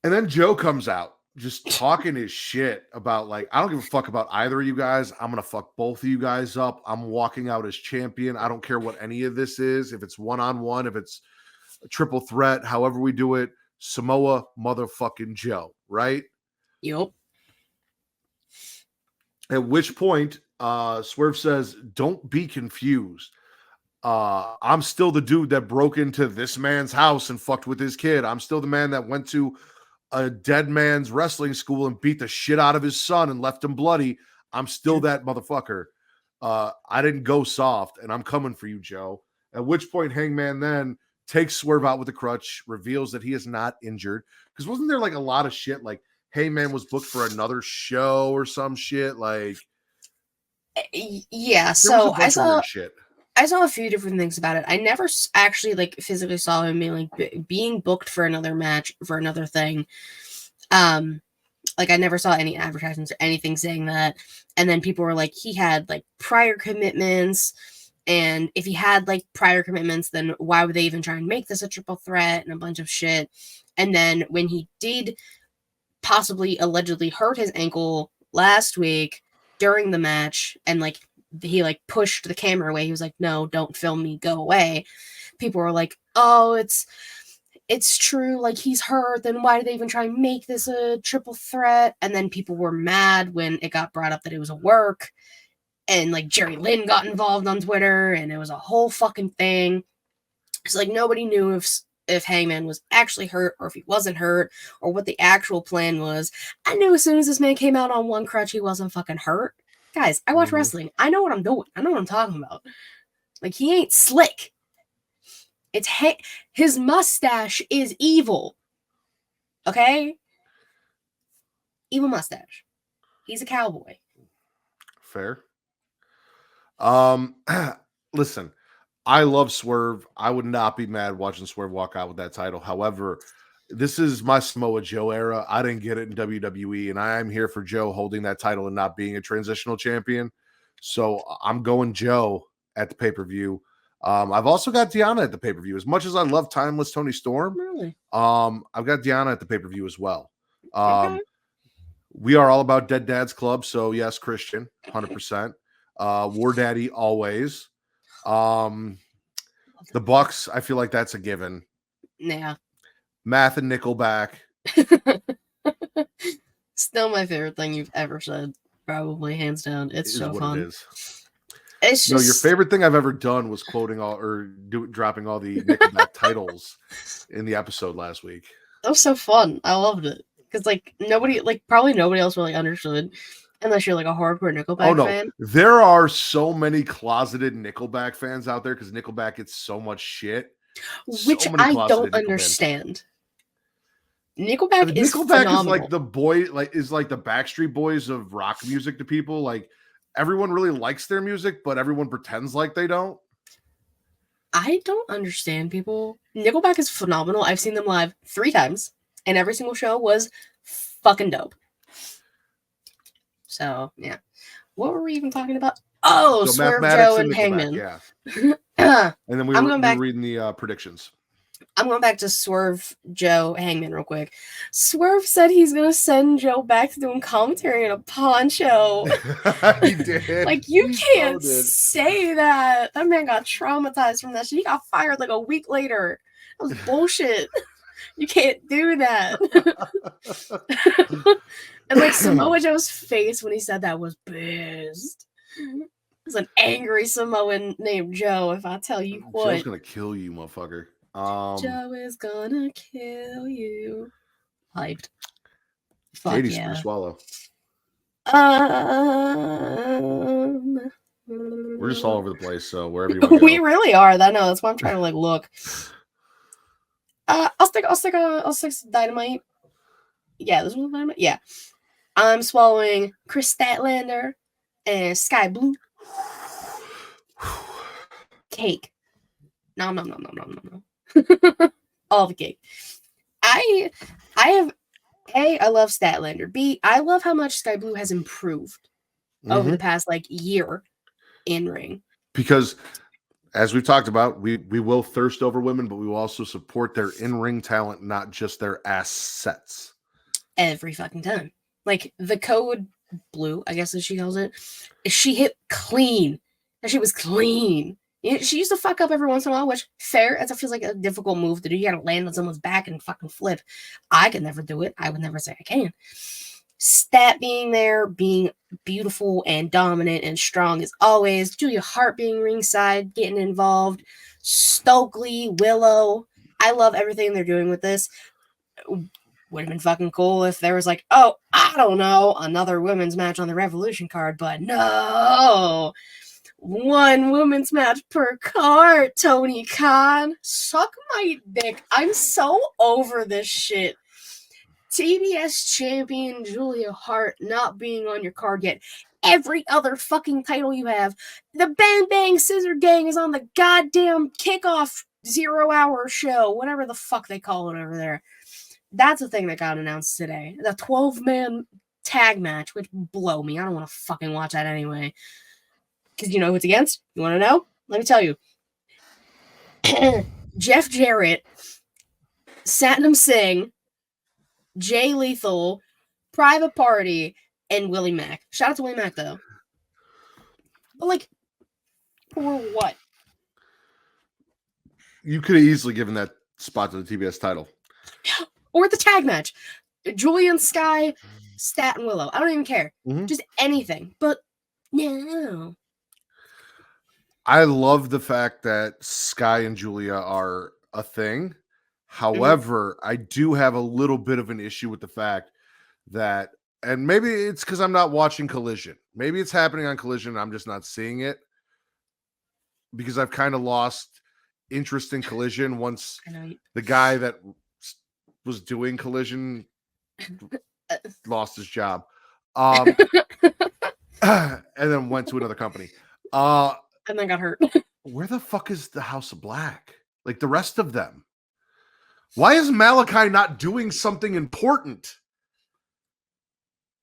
then Joe comes out just talking his shit about I don't give a fuck about either of you guys. I'm going to fuck both of you guys up. I'm walking out as champion. I don't care what any of this is. If it's one-on-one, if it's a triple threat, however we do it, Samoa motherfucking Joe, right? Yep. At which point, Swerve says, "Don't be confused. I'm still the dude that broke into this man's house and fucked with his kid. I'm still the man that went to a dead man's wrestling school and beat the shit out of his son and left him bloody. I'm still that motherfucker. I didn't go soft, and I'm coming for you, Joe." At which point, Hangman then takes Swerve out with a crutch, reveals that he is not injured. Because wasn't there a lot of shit Hangman was booked for another show or some shit? Yeah, so I saw a few different things about it. I never actually physically saw him being booked for another match for another thing. I never saw any advertisements or anything saying that. And then people were he had prior commitments. And if he had prior commitments, then why would they even try and make this a triple threat and a bunch of shit? And then when he did possibly allegedly hurt his ankle last week during the match, and he pushed the camera away, he was like, "No, don't film me, go away." People were like, "Oh, it's true, like he's hurt, then why did they even try and make this a triple threat? And then people were mad when it got brought up that it was a work. And like Jerry Lynn got involved on Twitter, and it was a whole fucking thing. It's like nobody knew if Hangman was actually hurt or if he wasn't hurt or what the actual plan was. I knew as soon as this man came out on one crutch, he wasn't fucking hurt. Guys, I watch wrestling. I know what I'm doing. I know what I'm talking about. Like, he ain't slick. It's his mustache is evil. Okay? Evil mustache. He's a cowboy. Fair. Listen, I love Swerve. I would not be mad watching Swerve walk out with that title. However, this is my Samoa Joe era. I didn't get it in WWE, and I am here for Joe holding that title and not being a transitional champion. So I'm going Joe at the pay-per-view. I've also got Deanna at the pay-per-view. As much as I love Timeless Tony Storm, Really? I've got Deanna at the pay-per-view as well. Okay. We are all about Dead Dads Club, so yes, Christian, 100%. War Daddy always. The Bucks, I feel like that's a given. Yeah. Math and Nickelback. Still my favorite thing you've ever said. Probably hands down. It's so fun. It is. It's just your favorite thing I've ever done was quoting dropping all the Nickelback titles in the episode last week. That was so fun. I loved it because probably nobody else really understood unless you're like a hardcore Nickelback fan. There are so many closeted Nickelback fans out there because Nickelback gets so much shit, which I don't understand. Nickelback is phenomenal. is like the Backstreet Boys of rock music to people. Like, everyone really likes their music, but everyone pretends like they don't. I don't understand people. Nickelback is phenomenal. I've seen them live 3 times, and every single show was fucking dope. So, yeah. What were we even talking about? Oh, so Swerve Joe and Hangman. Yeah. And then we were reading the predictions. I'm going back to Swerve, Joe, Hangman real quick. Swerve said he's going to send Joe back to doing commentary in a poncho. He did. Like, you can't say that. That man got traumatized from that shit. He got fired like a week later. That was bullshit. You can't do that. And like Samoa Joe's face when he said that was pissed. It was an angry Samoan named Joe, if I tell you what. Joe's going to kill you, motherfucker. Joe is gonna kill you. Hyped. Fuck Katie's yeah. for swallow. We're just all over the place, so wherever you want to go. We really are. I know. That's why I'm trying to like look. I'll stick Dynamite. Yeah, this one's Dynamite. Yeah. I'm swallowing Chris Statlander and Sky Blue. Cake. No. All the cake. I love Statlander. B, I love how much Sky Blue has improved over the past like year in ring. Because as we've talked about, we will thirst over women, but we will also support their in-ring talent, not just their assets. Every fucking time. Like the Code Blue, I guess as she calls it, she hit clean. That shit was clean. She used to fuck up every once in a while, which fair, as it feels like a difficult move to do. You gotta land on someone's back and fucking flip. I could never do it. I would never say I can. Stat being there, being beautiful and dominant and strong as always. Julia Hart being ringside, getting involved. Stokely, Willow. I love everything they're doing with this. Would have been fucking cool if there was like, oh, I don't know, another women's match on the Revolution card, but no. 1 women's match per card, Tony Khan. Suck my dick. I'm so over this shit. TBS champion Julia Hart not being on your card yet. Every other fucking title you have. The Bang Bang Scissor Gang is on the goddamn kickoff 0-hour show. Whatever the fuck they call it over there. That's the thing that got announced today. The 12-man tag match, which blow me. I don't want to fucking watch that anyway. Because you know who it's against? You want to know? Let me tell you. Jeff Jarrett, Satnam Singh, Jay Lethal, Private Party, and Willie Mack. Shout out to Willie Mack, though. But, like, for what? You could have easily given that spot to the TBS title. Or the tag match. Julian, Sky, Stat, and Willow. I don't even care. Mm-hmm. Just anything. But no. I love the fact that Sky and Julia are a thing. However, I do have a little bit of an issue with the fact that, and maybe it's because I'm not watching Collision. Maybe it's happening on Collision and I'm just not seeing it, because I've kind of lost interest in Collision once the guy that was doing Collision lost his job. And then went to another company. And then got hurt. Where the fuck is the House of Black? Like the rest of them? Why is Malachi not doing something important?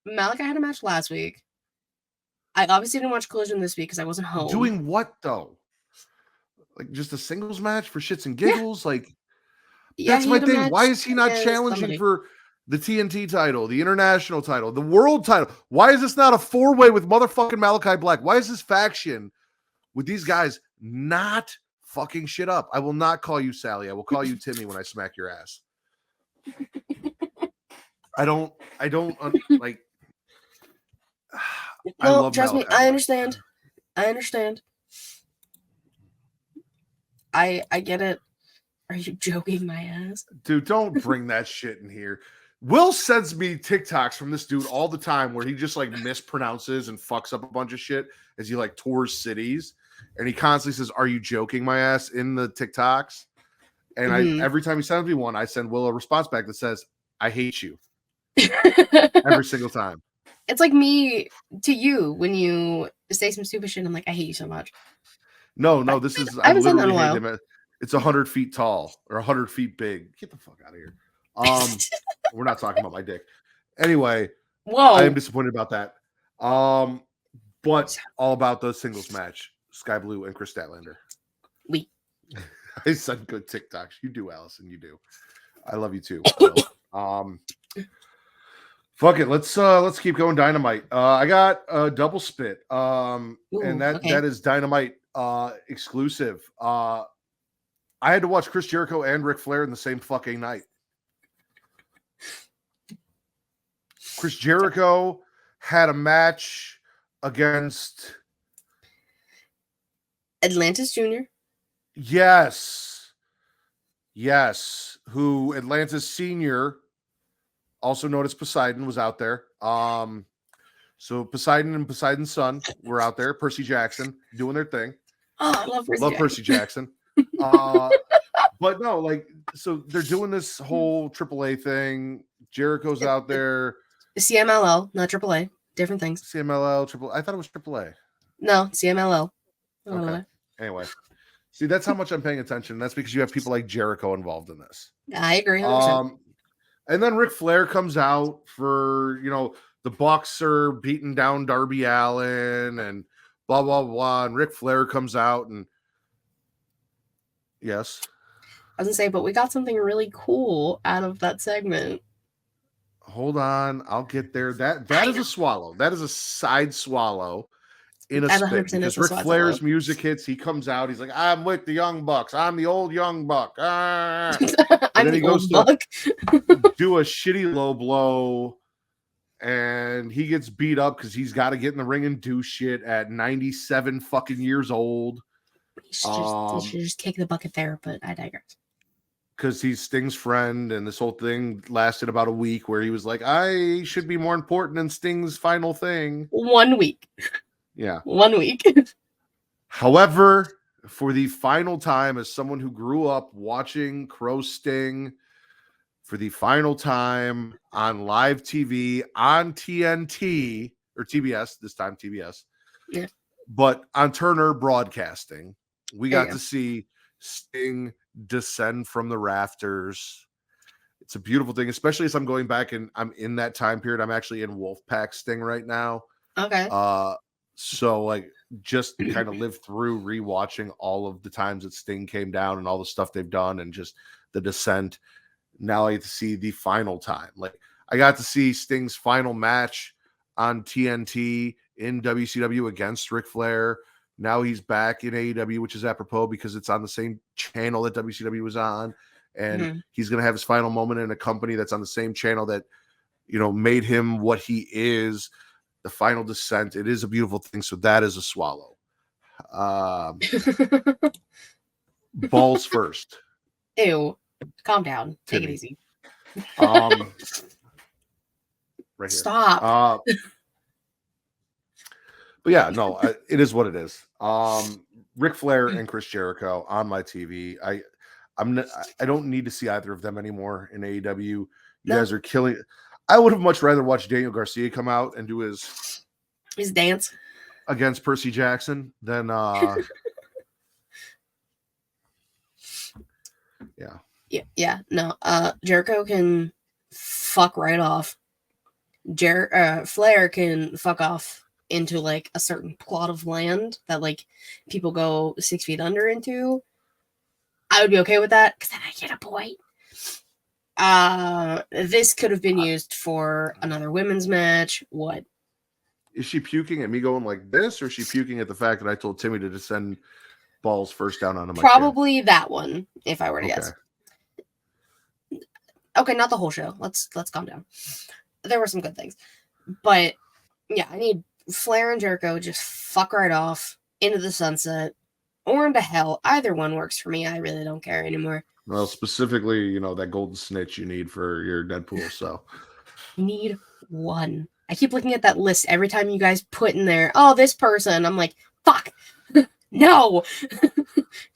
Malachi had a match last week. I obviously didn't watch Collision this week because I wasn't home. Doing what though? Like just a singles match for shits and giggles? Like that's my thing. Why is he not challenging for the TNT title, the international title, the world title? Why is this not a 4-way with motherfucking Malachi Black? Why is this faction with these guys not fucking shit up? I will not call you Sally. I will call you Timmy when I smack your ass. I don't like. No, trust me. I understand. I get it. Are you joking my ass? Dude, don't bring that shit in here. Will sends me TikToks from this dude all the time where he just like mispronounces and fucks up a bunch of shit as he like tours cities. And he constantly says, "Are you joking my ass?" in the TikToks. And I every time he sends me one, I send Will a response back that says, "I hate you." Every single time. It's like me to you when you say some stupid shit. I'm like, I hate you so much. No, this is I haven't said that in a while. It's 100 feet tall or 100 feet big. Get the fuck out of here. We're not talking about my dick. Anyway, I am disappointed about that. But all about the singles match, Sky Blue and Chris Statlander. I send good TikToks. You do, Allison. You do. I love you too. Fuck it. Let's keep going. Dynamite. I got a double spit. And that is Dynamite exclusive. I had to watch Chris Jericho and Ric Flair in the same fucking night. Chris Jericho had a match against Atlantis Jr. Yes. Who Atlantis Sr., also known as Poseidon, was out there. So Poseidon and Poseidon's son were out there. Percy Jackson doing their thing. Oh, I love Percy Jackson. But no, like, so they're doing this whole AAA thing. Jericho's out there. CMLL, not AAA. Different things. CMLL, AAA. I thought it was AAA. No, CMLL. Okay. Anyway, see, that's how much I'm paying attention. That's because you have people like Jericho involved in this. I agree. 100%. And then Ric Flair comes out for, the Bucks are beating down Darby Allin and blah, blah, blah. And Ric Flair comes out and yes. I was going to say, but we got something really cool out of that segment. Hold on. I'll get there. That is a swallow. That is a side swallow in a spit. Because Ric Flair's music hits. He comes out. He's like, "I'm with the Young Bucks. I'm the old Young Buck." And then he goes to do a shitty low blow. And he gets beat up because he's got to get in the ring and do shit at 97 fucking years old. He should just kick the bucket there, but I digress. Because he's Sting's friend, and this whole thing lasted about a week where he was like, "I should be more important than Sting's final thing." 1 week. Yeah. 1 week. However, for the final time, as someone who grew up watching Crow Sting for the final time on live TV on TNT or TBS, this time TBS, but on Turner Broadcasting, we got to see Sting descend from the rafters. It's a beautiful thing, especially as I'm going back and I'm in that time period. I'm actually in Wolfpack Sting right now. Okay. So like just kind of lived through rewatching all of the times that Sting came down and all the stuff they've done and just the descent. Now I get to see the final time. Like I got to see Sting's final match on TNT in WCW against Ric Flair. Now he's back in AEW, which is apropos because it's on the same channel that WCW was on. and he's going to have his final moment in a company that's on the same channel that, you know, made him what he is. The final descent. It is a beautiful thing. So that is a swallow. Balls first. Ew. Calm down. Take it easy. Right here. Stop. But yeah, no, it is what it is. Ric Flair and Chris Jericho on my TV. I don't need to see either of them anymore in AEW. You guys are killing. I would have much rather watched Daniel Garcia come out and do his dance against Percy Jackson than yeah. No, Jericho can fuck right off. Flair can fuck off into like a certain plot of land that like people go 6 feet under into. I would be okay with that because then I get a boy. This could have been used for another women's match. What? Is she puking at me going like this, or is she puking at the fact that I told Timmy to descend balls first down onto my Probably chin? That one, if I were to guess. Okay, not the whole show. Let's calm down. There were some good things. But yeah, I need Flair and Jericho just fuck right off into the sunset or into hell. Either one works for me. I really don't care anymore. Well, specifically, you know, that golden snitch you need for your Deadpool. So you need one. I keep looking at that list every time you guys put in there, oh, this person. I'm like, fuck. No.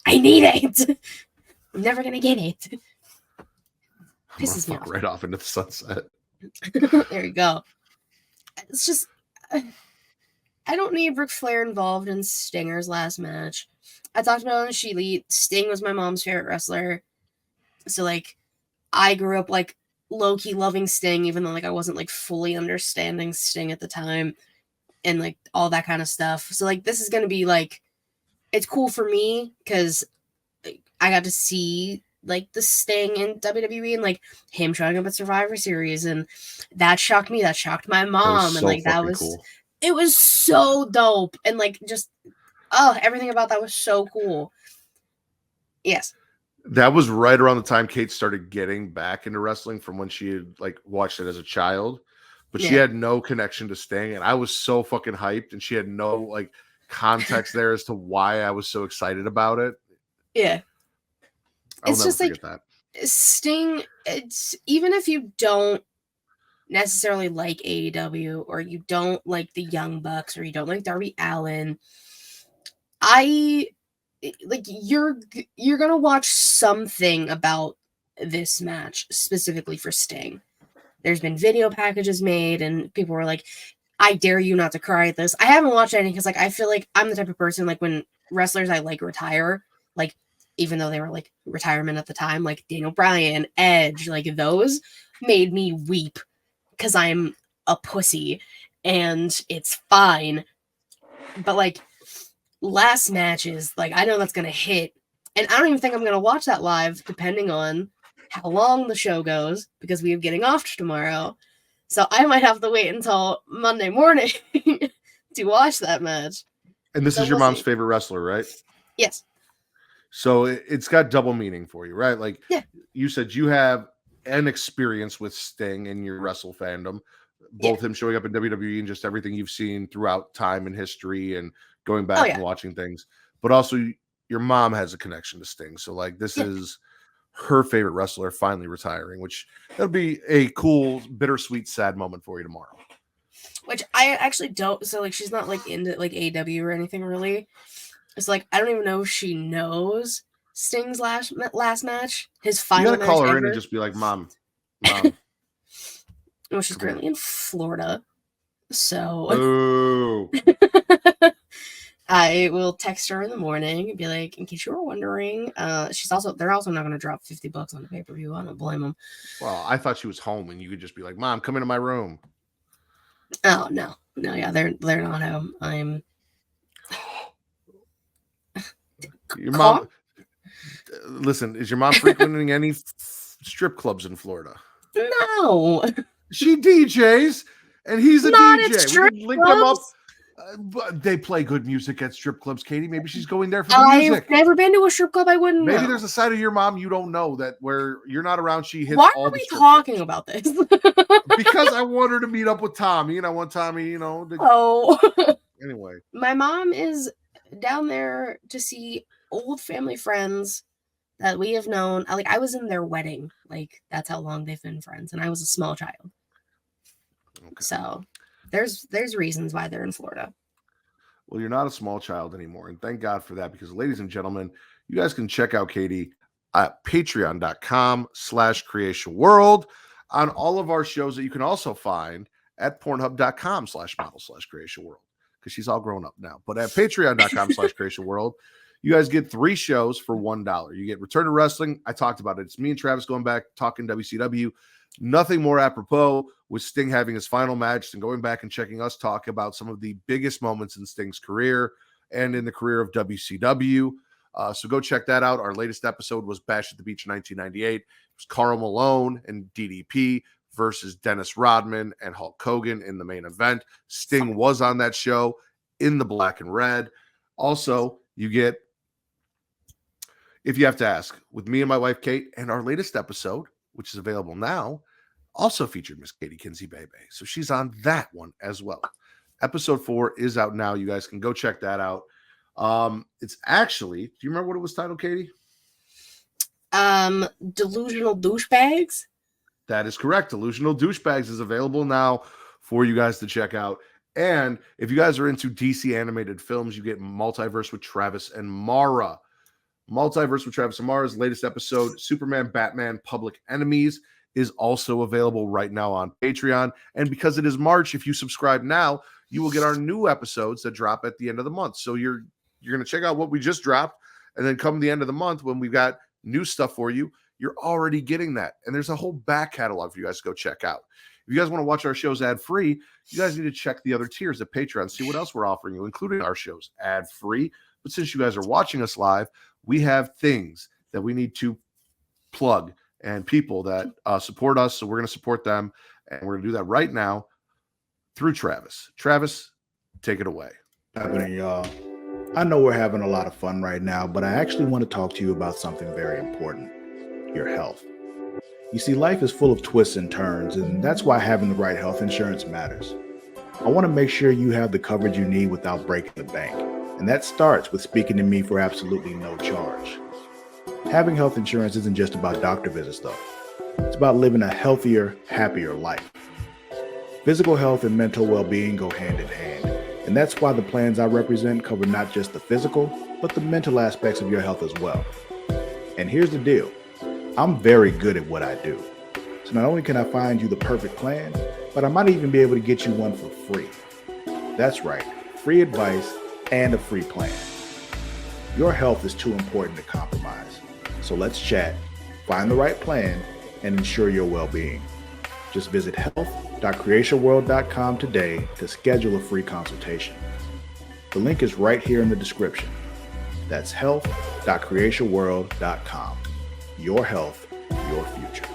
I need it. I'm never going to get it. Pisses me off. Right off into the sunset. There you go. It's just, I don't need Ric Flair involved in Stinger's last match. I talked about it on She Elite. Sting was my mom's favorite wrestler. So, like, I grew up, like, low-key loving Sting, even though, like, I wasn't, like, fully understanding Sting at the time. And, like, all that kind of stuff. So, like, this is going to be, like, it's cool for me because I got to see, like, the Sting in WWE and, like, him showing up at Survivor Series. And that shocked me. That shocked my mom. And, like, that was cool. It was so dope. And, like, just, everything about that was so cool. Yes. That was right around the time Kate started getting back into wrestling from when she had, like, watched it as a child. But she had no connection to Sting. And I was so fucking hyped. And she had no, like, context there as to why I was so excited about it. Yeah. It's just like that. Sting, it's even if you don't necessarily like AEW or you don't like the Young Bucks or you don't like Darby Allin, you're gonna watch something about this match specifically for Sting. There's been video packages made and people were like, I dare you not to cry at this. I haven't watched any because like I feel like I'm the type of person like when wrestlers I like retire, like even though they were like retirement at the time, like Daniel Bryan, Edge, like those made me weep because I'm a pussy and it's fine. But like last matches, like I know that's gonna hit, and I don't even think I'm gonna watch that live, depending on how long the show goes, because we are getting off tomorrow. So I might have to wait until Monday morning to watch that match. And this is your mom's favorite wrestler, right? Yes. So it's got double meaning for you, right? Like you said, you have an experience with Sting in your wrestle fandom, both him showing up in WWE and just everything you've seen throughout time and history and going back and watching things. But also your mom has a connection to Sting. So like this is her favorite wrestler finally retiring, which that'll be a cool, bittersweet, sad moment for you tomorrow. Which I actually don't. So like she's not like into like AEW or anything really. It's like I don't even know if she knows Sting's last match. His final. You gotta call her in and just be like, "Mom." Well, she's currently in Florida, so. Ooh. I will text her in the morning and be like, in case you were wondering, they're also not going to drop $50 on the pay-per-view. I don't blame them. Well, I thought she was home and you could just be like, Mom, come into my room. Oh, no. No, yeah, they're not home. I'm. Your mom. Listen, is your mom frequenting any strip clubs in Florida? No. She DJs and he's a not DJ. Strip We can link them up. But they play good music at strip clubs, Katie. Maybe she's going there for the music. I've never been to a strip club. I wouldn't Maybe know. there's a side of your mom you don't know that where you're not around. She hits Why all are the we strip talking clubs. about this? Because I want her to meet up with Tommy, and I want Tommy, Anyway. My mom is down there to see old family friends that we have known. I was in their wedding. Like, that's how long they've been friends. And I was a small child. Okay. So there's reasons why they're in Florida. Well, you're not a small child anymore. And thank God for that, because ladies and gentlemen, you guys can check out Katie at patreon.com/creationworld on all of our shows that you can also find at pornhub.com/model/creationworld, because she's all grown up now. But at patreon.com/creationworld, you guys get 3 shows for $1. You get Return to Wrestling. I talked about it. It's me and Travis going back, talking WCW. Nothing more apropos with Sting having his final match and going back and checking us talk about some of the biggest moments in Sting's career and in the career of WCW. So go check that out. Our latest episode was Bash at the Beach 1998. It was Karl Malone and DDP versus Dennis Rodman and Hulk Hogan in the main event. Sting was on that show in the black and red. Also, you get If You Have to Ask with me and my wife, Kate, and our latest episode, which is available now, also featured Miss Katie Kinsey Bebe. So she's on that one as well. Episode 4 is out now. You guys can go check that out. It's actually, do you remember what it was titled, Katie? Delusional Douchebags. That is correct. Delusional Douchebags is available now for you guys to check out. And if you guys are into DC animated films, you get Multiverse with Travis and Mara. Multiverse with Travis and Mara's latest episode, Superman, Batman, Public Enemies, is also available right now on Patreon. And because it is March, if you subscribe now, you will get our new episodes that drop at the end of the month. So you're going to check out what we just dropped, and then come the end of the month when we've got new stuff for you, you're already getting that. And there's a whole back catalog for you guys to go check out. If you guys want to watch our shows ad-free, you guys need to check the other tiers at Patreon, see what else we're offering you, including our shows ad-free. But since you guys are watching us live, we have things that we need to plug and people that support us. So we're going to support them, and we're going to do that right now through Travis. Travis, take it away. Happening, y'all. I know we're having a lot of fun right now, but I actually want to talk to you about something very important: your health. You see, life is full of twists and turns, and that's why having the right health insurance matters. I want to make sure you have the coverage you need without breaking the bank, and that starts with speaking to me for absolutely no charge. Having health insurance isn't just about doctor visits, though. It's about living a healthier, happier life. Physical health and mental well-being go hand in hand, and that's why the plans I represent cover not just the physical, but the mental aspects of your health as well. And here's the deal. I'm very good at what I do. So not only can I find you the perfect plan, but I might even be able to get you one for free. That's right, free advice and a free plan. Your health is too important to compromise. So let's chat, find the right plan, and ensure your well-being. Just visit health.creationworld.com today to schedule a free consultation. The link is right here in the description. That's health.creationworld.com. Your health, your future.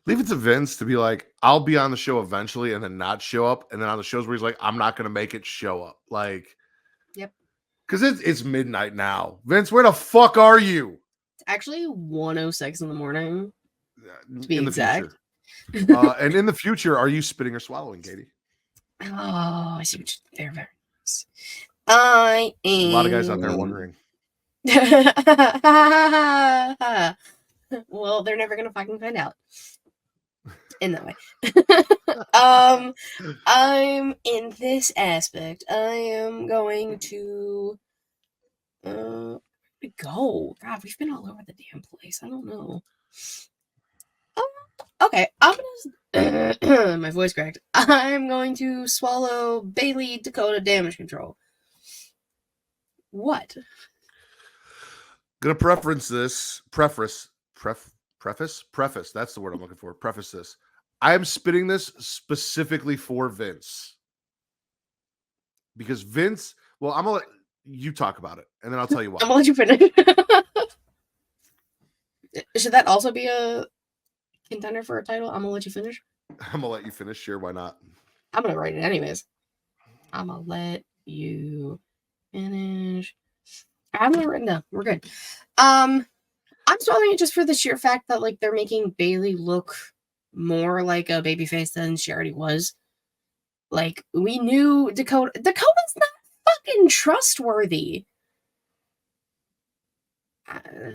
Leave it to Vince to be like, I'll be on the show eventually, and then not show up. And then on the shows where he's like, I'm not going to make it, show up. Like, yep. Because it's midnight now. Vince, where the fuck are you? It's actually 1:06 in the morning, to be in exact. The future. And in the future, are you spitting or swallowing, Katie? Oh, I see what you're very nice. I am. A lot of guys out there wondering. Well, they're never gonna fucking find out. In that way. I'm in this aspect. I am going to go. God, we've been all over the damn place. I don't know. Okay, I'm gonna my voice cracked. I'm going to swallow Bailey Dakota Damage Control. What? Gonna preface. That's the word I'm looking for. Preface this. I am spitting this specifically for Vince. Because Vince, well, I'm gonna let you talk about it, and then I'll tell you why. I'm gonna let you finish. Should that also be a contender for a title? I'm gonna let you finish. I'm gonna let you finish. Sure, why not? I'm gonna write it anyways. I'm gonna let you finish. I haven't it written down. We're good. I'm spoiling it just for the sheer fact that like they're making Bailey look more like a babyface than she already was. Like we knew Dakota's not fucking trustworthy.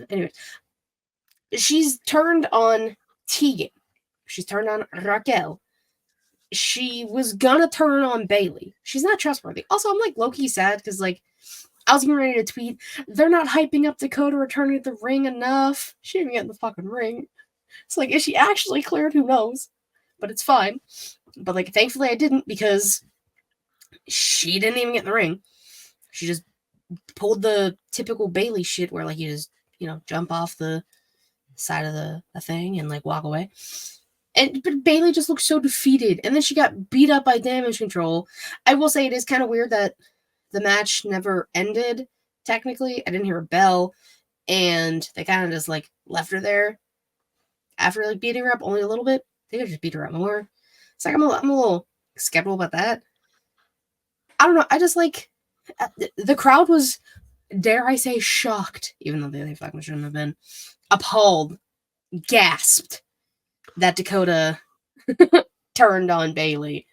Anyways, she's turned on Tegan. She's turned on Raquel. She was gonna turn on Bailey. She's not trustworthy. Also, I'm like low-key sad because like I was getting ready to tweet, they're not hyping up Dakota returning to the ring enough. She didn't get in the fucking ring. It's like, is she actually cleared? Who knows? But it's fine. But like, thankfully I didn't because she didn't even get in the ring. She just pulled the typical Bailey shit where like you just, jump off the side of the thing and like walk away. But Bailey just looked so defeated. And then she got beat up by Damage Control. I will say it is kind of weird that the match never ended, technically. I didn't hear a bell. And they kind of just like left her there after like beating her up only a little bit. They could just beat her up more. It's like I'm a little skeptical about that. I don't know. I just like the crowd was, dare I say, shocked, even though they fucking shouldn't have been, appalled, gasped that Dakota turned on Bailey.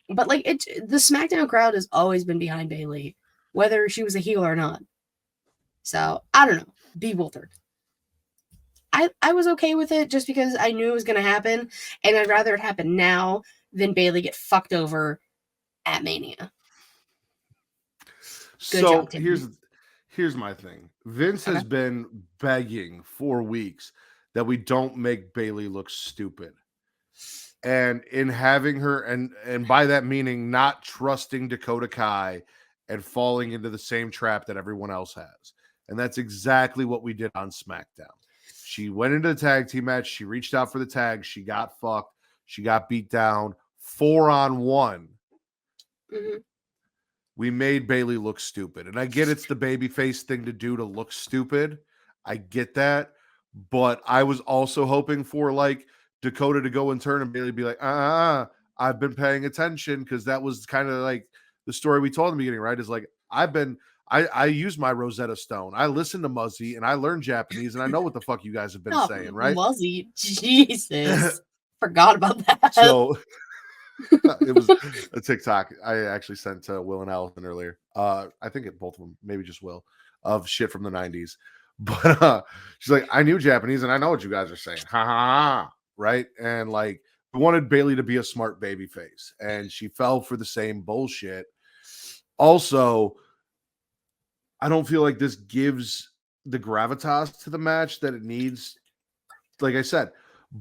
But like the SmackDown crowd has always been behind Bailey, whether she was a heel or not. So I don't know. Bewildered. I was okay with it just because I knew it was gonna happen, and I'd rather it happen now than Bailey get fucked over at Mania. Good job, here's my thing. Vince has been begging for weeks that we don't make Bailey look stupid. And in having her, and by that meaning not trusting Dakota Kai and falling into the same trap that everyone else has. And that's exactly what we did on SmackDown. She went into the tag team match. She reached out for the tag. She got fucked. She got beat down 4-on-1. Mm-hmm. We made Bailey look stupid. And I get it's the babyface thing to do to look stupid. I get that. But I was also hoping for like Dakota to go and turn and Bailey be like, I've been paying attention, because that was kind of like the story we told in the beginning, right? Is like, I use my Rosetta Stone. I listen to Muzzy and I learn Japanese and I know what the fuck you guys have been saying, right? Muzzy, Jesus. Forgot about that. So it was a TikTok I actually sent to Will and Allison earlier. I think both of them, maybe just Will, of shit from the 90s. But she's like, I knew Japanese and I know what you guys are saying. Ha ha. Right? And like, we wanted Bailey to be a smart baby face, and she fell for the same bullshit. Also, I don't feel like this gives the gravitas to the match that it needs. Like I said,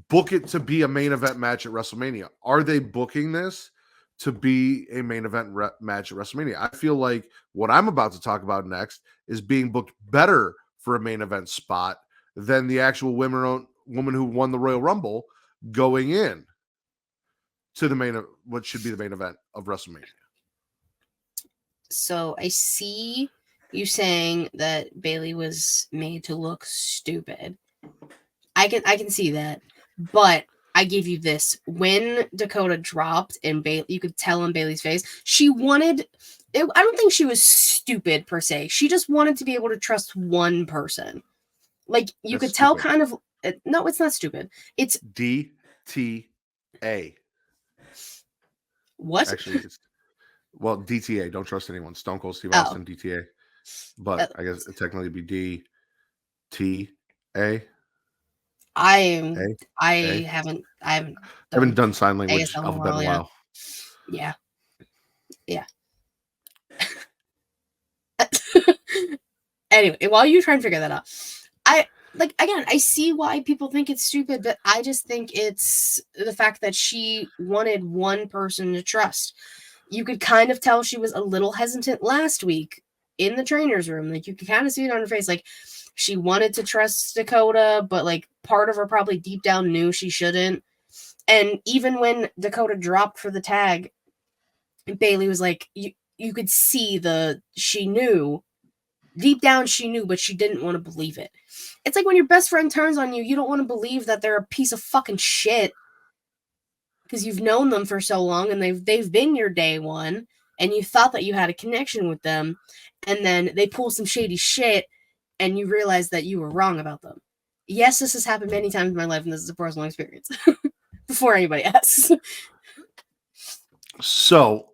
book it to be a main event match at WrestleMania. Are they booking this to be a main event match at WrestleMania? I feel like what I'm about to talk about next is being booked better for a main event spot than the actual woman who won the Royal Rumble going in to the what should be the main event of WrestleMania. So I see you saying that Bailey was made to look stupid. I can see that, but I give you this: when Dakota dropped and Bailey, you could tell on Bailey's face, she wanted. I don't think she was stupid per se. She just wanted to be able to trust one person. Like you could tell, kind of. No, it's not stupid. It's DTA. What? Actually, DTA. Don't trust anyone. Stone Cold Steve Austin, DTA. But I guess it technically be DTA. I haven't done sign language alphabet in a while. Yeah. Anyway, while you try and figure that out, I see why people think it's stupid, but I just think it's the fact that she wanted one person to trust. You could kind of tell she was a little hesitant last week in the trainer's room. Like you could kind of see it on her face. Like she wanted to trust Dakota, but like part of her probably deep down knew she shouldn't. And even when Dakota dropped for the tag, Bailey was like, you could see she knew. Deep down, she knew, but she didn't want to believe it. It's like when your best friend turns on you, you don't want to believe that they're a piece of fucking shit because you've known them for so long and they've been your day one. and you thought that you had a connection with them, and then they pull some shady shit, and you realize that you were wrong about them. Yes, this has happened many times in my life, and this is a personal experience. Before anybody asks. So,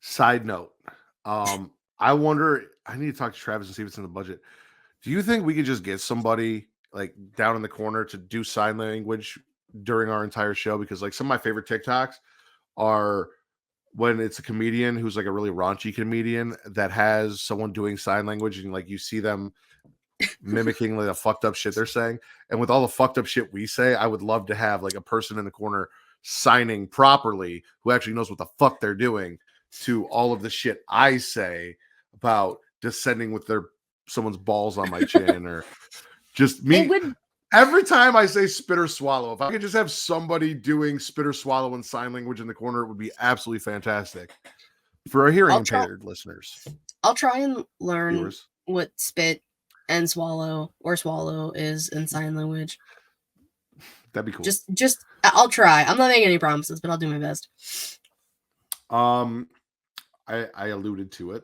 side note, I wonder, I need to talk to Travis and see if it's in the budget. Do you think we could just get somebody like down in the corner to do sign language during our entire show? Because like some of my favorite TikToks are when it's a comedian who's like a really raunchy comedian that has someone doing sign language, and like you see them mimicking like the fucked up shit they're saying. And with all the fucked up shit we say, I would love to have like a person in the corner signing properly who actually knows what the fuck they're doing to all of the shit I say about descending with someone's balls on my chin, or just me. Every time I say spit or swallow, if I could just have somebody doing spit or swallow in sign language in the corner, it would be absolutely fantastic for our hearing impaired listeners. I'll try and learn Viewers. what spit and swallow is in sign language. That'd be cool. Just I'll try. I'm not making any promises, but I'll do my best. I alluded to it.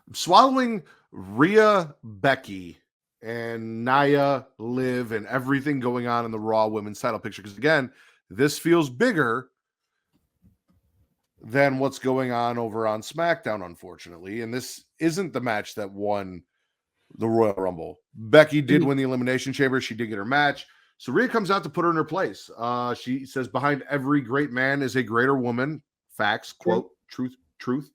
I'm swallowing Rhea, Becky, and Nia, Liv, and everything going on in the Raw Women's title picture. Because again, this feels bigger than what's going on over on SmackDown, unfortunately. And this isn't the match that won the Royal Rumble. Becky did win the Elimination Chamber. She did get her match. So Rhea comes out to put her in her place. She says, behind every great man is a greater woman. Facts, quote, truth.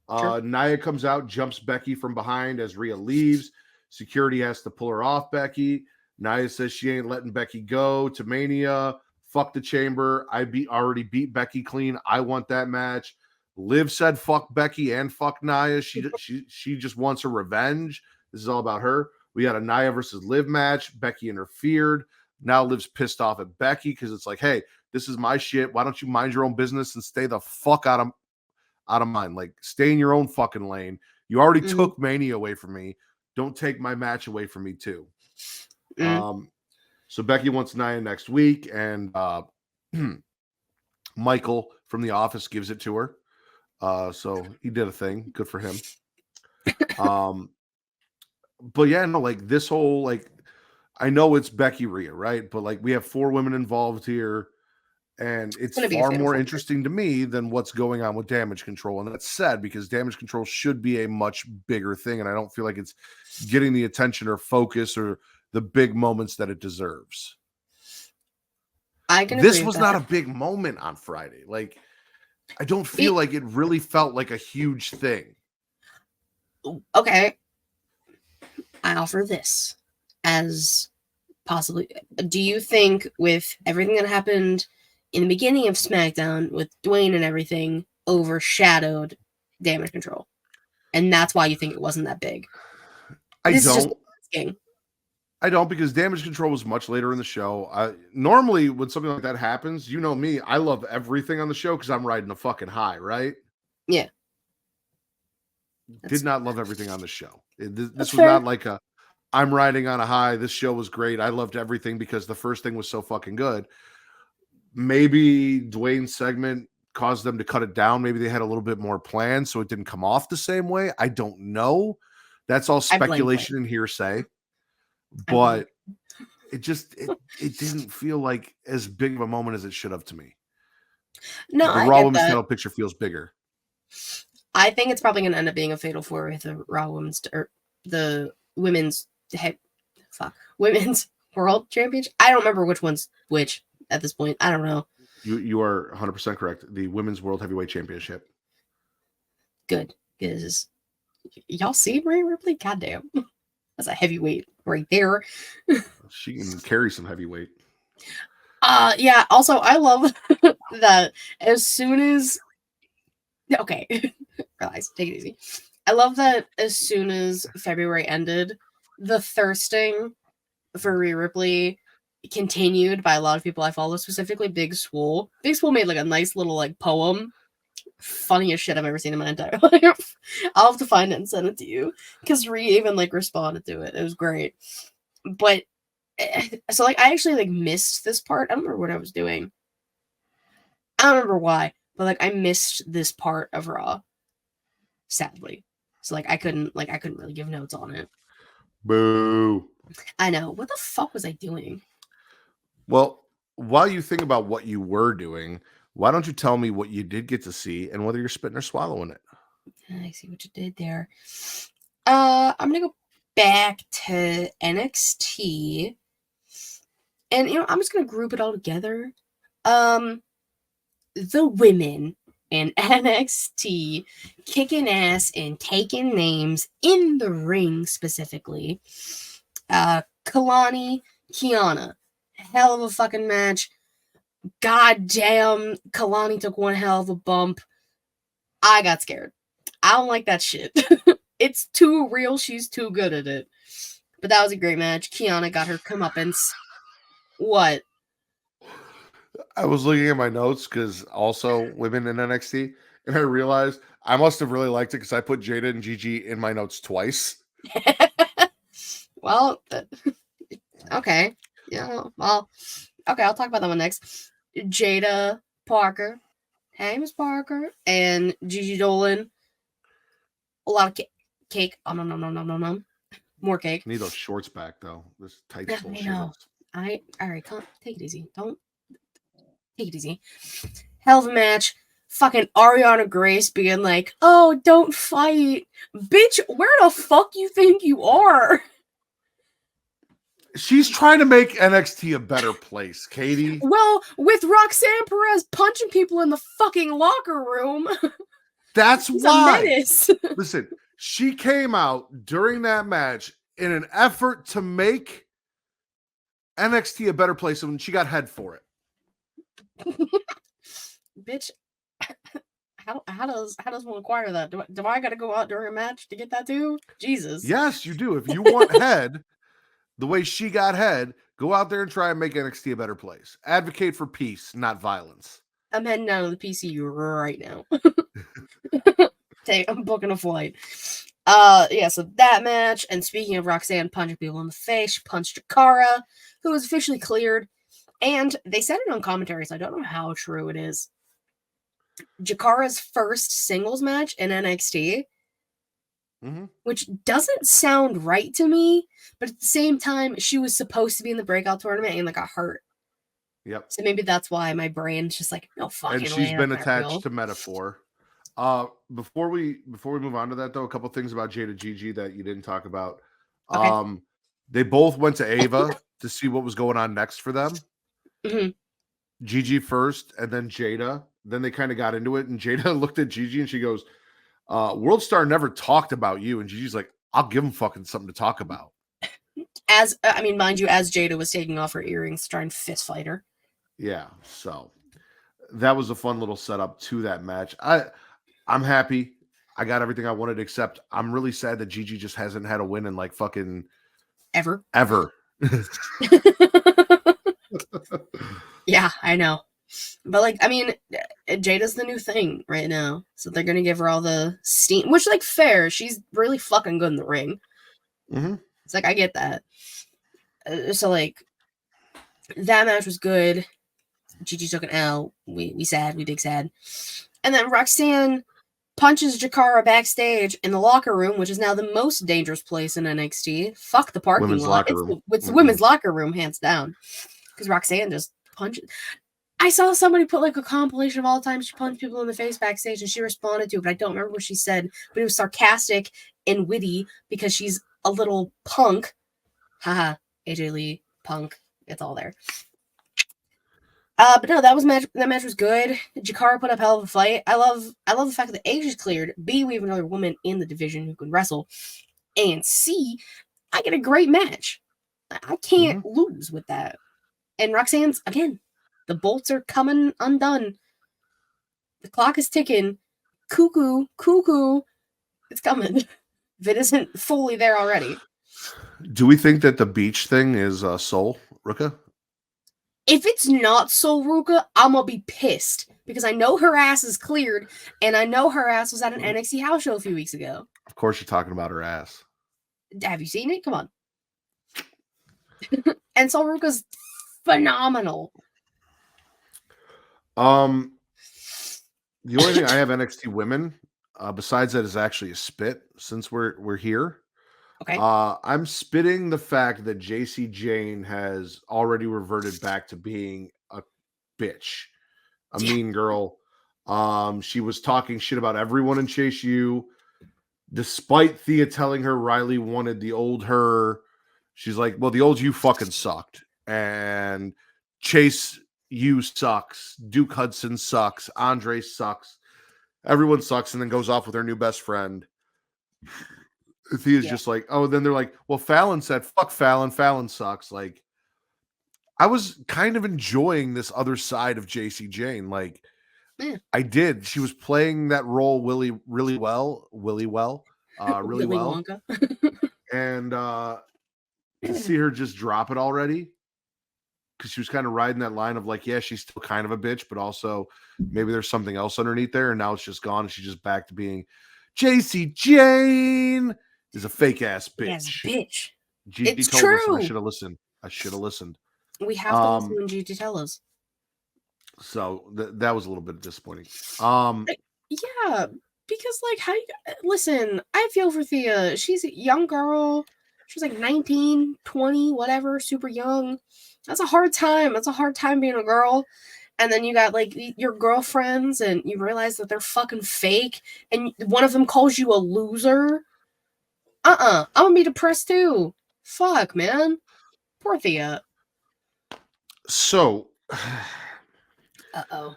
Nia comes out, jumps Becky from behind as Rhea leaves. Security has to pull her off Becky. Nia says she ain't letting Becky go to Mania. Fuck the chamber. Already beat Becky clean. I want that match. Liv said fuck Becky and fuck Nia. She just wants her revenge. This is all about her. We got a Nia versus Liv match. Becky interfered. Now Liv's pissed off at Becky because it's like, hey, this is my shit. Why don't you mind your own business and stay the fuck out of mine? Like, stay in your own fucking lane. You already took Mania away from me. Don't take my match away from me too. So Becky wants Nia next week, and Michael from The Office gives it to her. So he did a thing. Good for him. But yeah, no, like this whole, like, I know it's Becky Rhea, right? But like we have 4 women involved here, and it's far more interesting to me than what's going on with Damage Control. And that's sad because Damage Control should be a much bigger thing, and I don't feel like it's getting the attention or focus or the big moments that it deserves. This was not a big moment on Friday. Like, I don't feel like it really felt like a huge thing. Okay. I offer this as possibly. Do you think with everything that happened in the beginning of SmackDown with Dwayne and everything overshadowed Damage Control? And that's why you think it wasn't that big? I don't, because Damage Control was much later in the show. Normally, when something like that happens, you know me, I love everything on the show because I'm riding a fucking high, right? Yeah. Did not love everything on the show. This was not like I'm riding on a high. This show was great. I loved everything because the first thing was so fucking good. Maybe Dwayne's segment caused them to cut it down. Maybe they had a little bit more planned, so it didn't come off the same way. I don't know. That's all speculation and hearsay. But it didn't feel like as big of a moment as it should have to me. No, the Raw Women's title picture feels bigger. I think it's probably going to end up being a fatal 4 with the Raw Women's or the women's World Championship. I don't remember which one's which at this point. I don't know. You are 100% correct. The Women's World Heavyweight Championship. Good, because y'all see Rhea Ripley? Goddamn, that's a heavyweight right there. She can carry some heavyweight. Yeah. Also, I love that as soon as relax, take it easy. I love that as soon as February ended, the thirsting for Rhea Ripley continued by a lot of people I follow, specifically Big Swole. Big Swole made like a nice little like poem. Funniest shit I've ever seen in my entire life. I'll have to find it and send it to you because Rhea even like responded to it. It was great. But so like I actually like missed this part. I don't remember what I was doing. I don't remember why. but like I missed this part of Raw, sadly. So like I couldn't really give notes on it. Boo. I know. What the fuck was I doing? Well, while you think about what you were doing, why don't you tell me what you did get to see and whether you're spitting or swallowing it? I see what you did there. I'm gonna go back to NXT. And I'm just gonna group it all together. The women in NXT kicking ass and taking names in the ring specifically. Kalani, Kiana. Hell of a fucking match. God damn, Kalani took one hell of a bump. I got scared. I don't like that shit. It's too real. She's too good at it. But that was a great match. Kiana got her comeuppance. What? I was looking at my notes because also women in NXT, and I realized I must have really liked it because I put Jada and Gigi in my notes twice. Well, okay. Yeah, well, okay, I'll talk about that one next. Jada Parker. Hey, Miss Parker. And Gigi Dolan. A lot of cake. Oh, no. More cake. I need those shorts back, though. This tight Yeah, bullshit. I know. All right, take it easy. Don't take it easy. Hell of a match. Fucking Ariana Grace being like, oh, don't fight. Bitch, where the fuck you think you are? She's trying to make NXT a better place, Katie. Well, with Roxanne Perez punching people in the fucking locker room. That's She's why. a menace. Listen, she came out during that match in an effort to make NXT a better place, and she got head for it. Bitch, how does one acquire that? Do I got to go out during a match to get that too? Jesus. Yes, you do. If you want head, the way she got head, go out there and try and make NXT a better place. Advocate for peace, not violence. I'm heading down to the PC right now. I'm booking a flight. Yeah, so that match, and speaking of Roxanne punching people in the face, she punched Jakara, who was officially cleared, and they said it on commentary, so I don't know how true it is. Jakara's first singles match in NXT, which doesn't sound right to me, but at the same time, she was supposed to be in the breakout tournament and got hurt. Yep. So maybe that's why my brain's just like, no fucking way. And she's been attached to Metaphor. Before we move on to that, though, a couple things about Jada Gigi that you didn't talk about. Okay. They both went to Ava to see what was going on next for them. Mm-hmm. Gigi first, and then Jada. Then they kind of got into it, and Jada looked at Gigi and she goes, World Star never talked about you. And Gigi's like, I'll give him fucking something to talk about. Mind you, as Jada was taking off her earrings to try and fist fight her. Yeah, so that was a fun little setup to that match. I'm happy. I got everything I wanted, except I'm really sad that Gigi just hasn't had a win in like fucking ever. Yeah, I know. But Jada's the new thing right now. So they're gonna give her all the steam, which fair. She's really fucking good in the ring. Mm-hmm. It's I get that. So that match was good. Gigi took an L. We big sad. And then Roxanne punches Jakara backstage in the locker room, which is now the most dangerous place in NXT. Fuck the parking lot. It's the women's locker room, hands down. Because Roxanne just punches. I saw somebody put a compilation of all the times she punched people in the face backstage, and she responded to it, but I don't remember what she said. But it was sarcastic and witty because she's a little punk. Haha, AJ Lee, punk. It's all there. But no, that match was good. Jakara put up hell of a fight. I love the fact that A, she's cleared. B, we have another woman in the division who can wrestle. And C, I get a great match. I can't lose with that. And Roxanne's, again, the bolts are coming undone. The clock is ticking. Cuckoo. It's coming. If it isn't fully there already. Do we think that the beach thing is Soul Ruka? If it's not Sol Ruka, I'm gonna be pissed because I know her ass is cleared, and I know her ass was at an NXT house show a few weeks ago. Of course, you're talking about her ass. Have you seen it? Come on. And Sol Ruka's phenomenal. The only thing I have NXT women, besides that, is actually a spit. Since we're here, Okay. I'm spitting the fact that JC Jane has already reverted back to being a bitch, a mean girl. She was talking shit about everyone in Chase U, despite Thea telling her Riley wanted the old her. She's like, well, the old you fucking sucked. And Chase U sucks. Duke Hudson sucks. Andre sucks. Everyone sucks, and then goes off with her new best friend. Thea's just like, oh, then they're like, well, Fallon said, fuck Fallon. Fallon sucks. Like, I was kind of enjoying this other side of JC Jane. Like, I did. She was playing that role really well. Willy Wonka. And to see her just drop it already, because she was kind of riding that line of like, yeah, she's still kind of a bitch, but also maybe there's something else underneath there, and now it's just gone, and she's just back to being JC Jane is a fake ass bitch. Yes, bitch. GT It's told true. us, I should have listened. We have to listen when GT tell us. So that was a little bit disappointing. Yeah, because like, how you listen? I feel for Thea. She's a young girl. She's like 19, 20, whatever, super young. That's a hard time. That's a hard time being a girl. And then you got like your girlfriends, and you realize that they're fucking fake, and one of them calls you a loser. I'm gonna be depressed too. Fuck, man. Poor Thea. So, Uh-oh.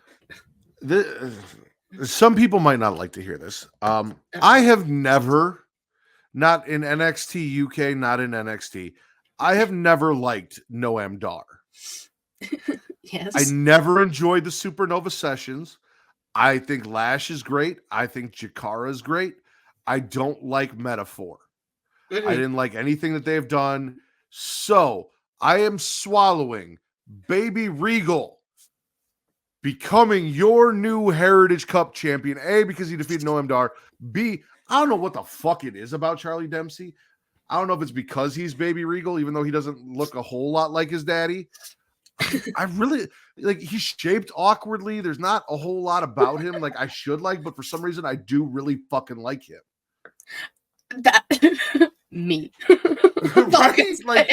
Some people might not like to hear this. I have never, not in NXT UK, not in NXT, I have never liked Noam Dar. Yes. I never enjoyed the Supernova sessions. I think Lash is great. I think Jakara is great. I don't like Metaphor. Mm-hmm. I didn't like anything that they've done. So I am swallowing Baby Regal becoming your new Heritage Cup champion. A, because he defeated Noam Dar. B, I don't know what the fuck it is about Charlie Dempsey. I don't know if it's because he's Baby Regal, even though he doesn't look a whole lot like his daddy. I really like, he's shaped awkwardly. There's not a whole lot about him like I should like, but for some reason I do really fucking like him. That me. Right? Like,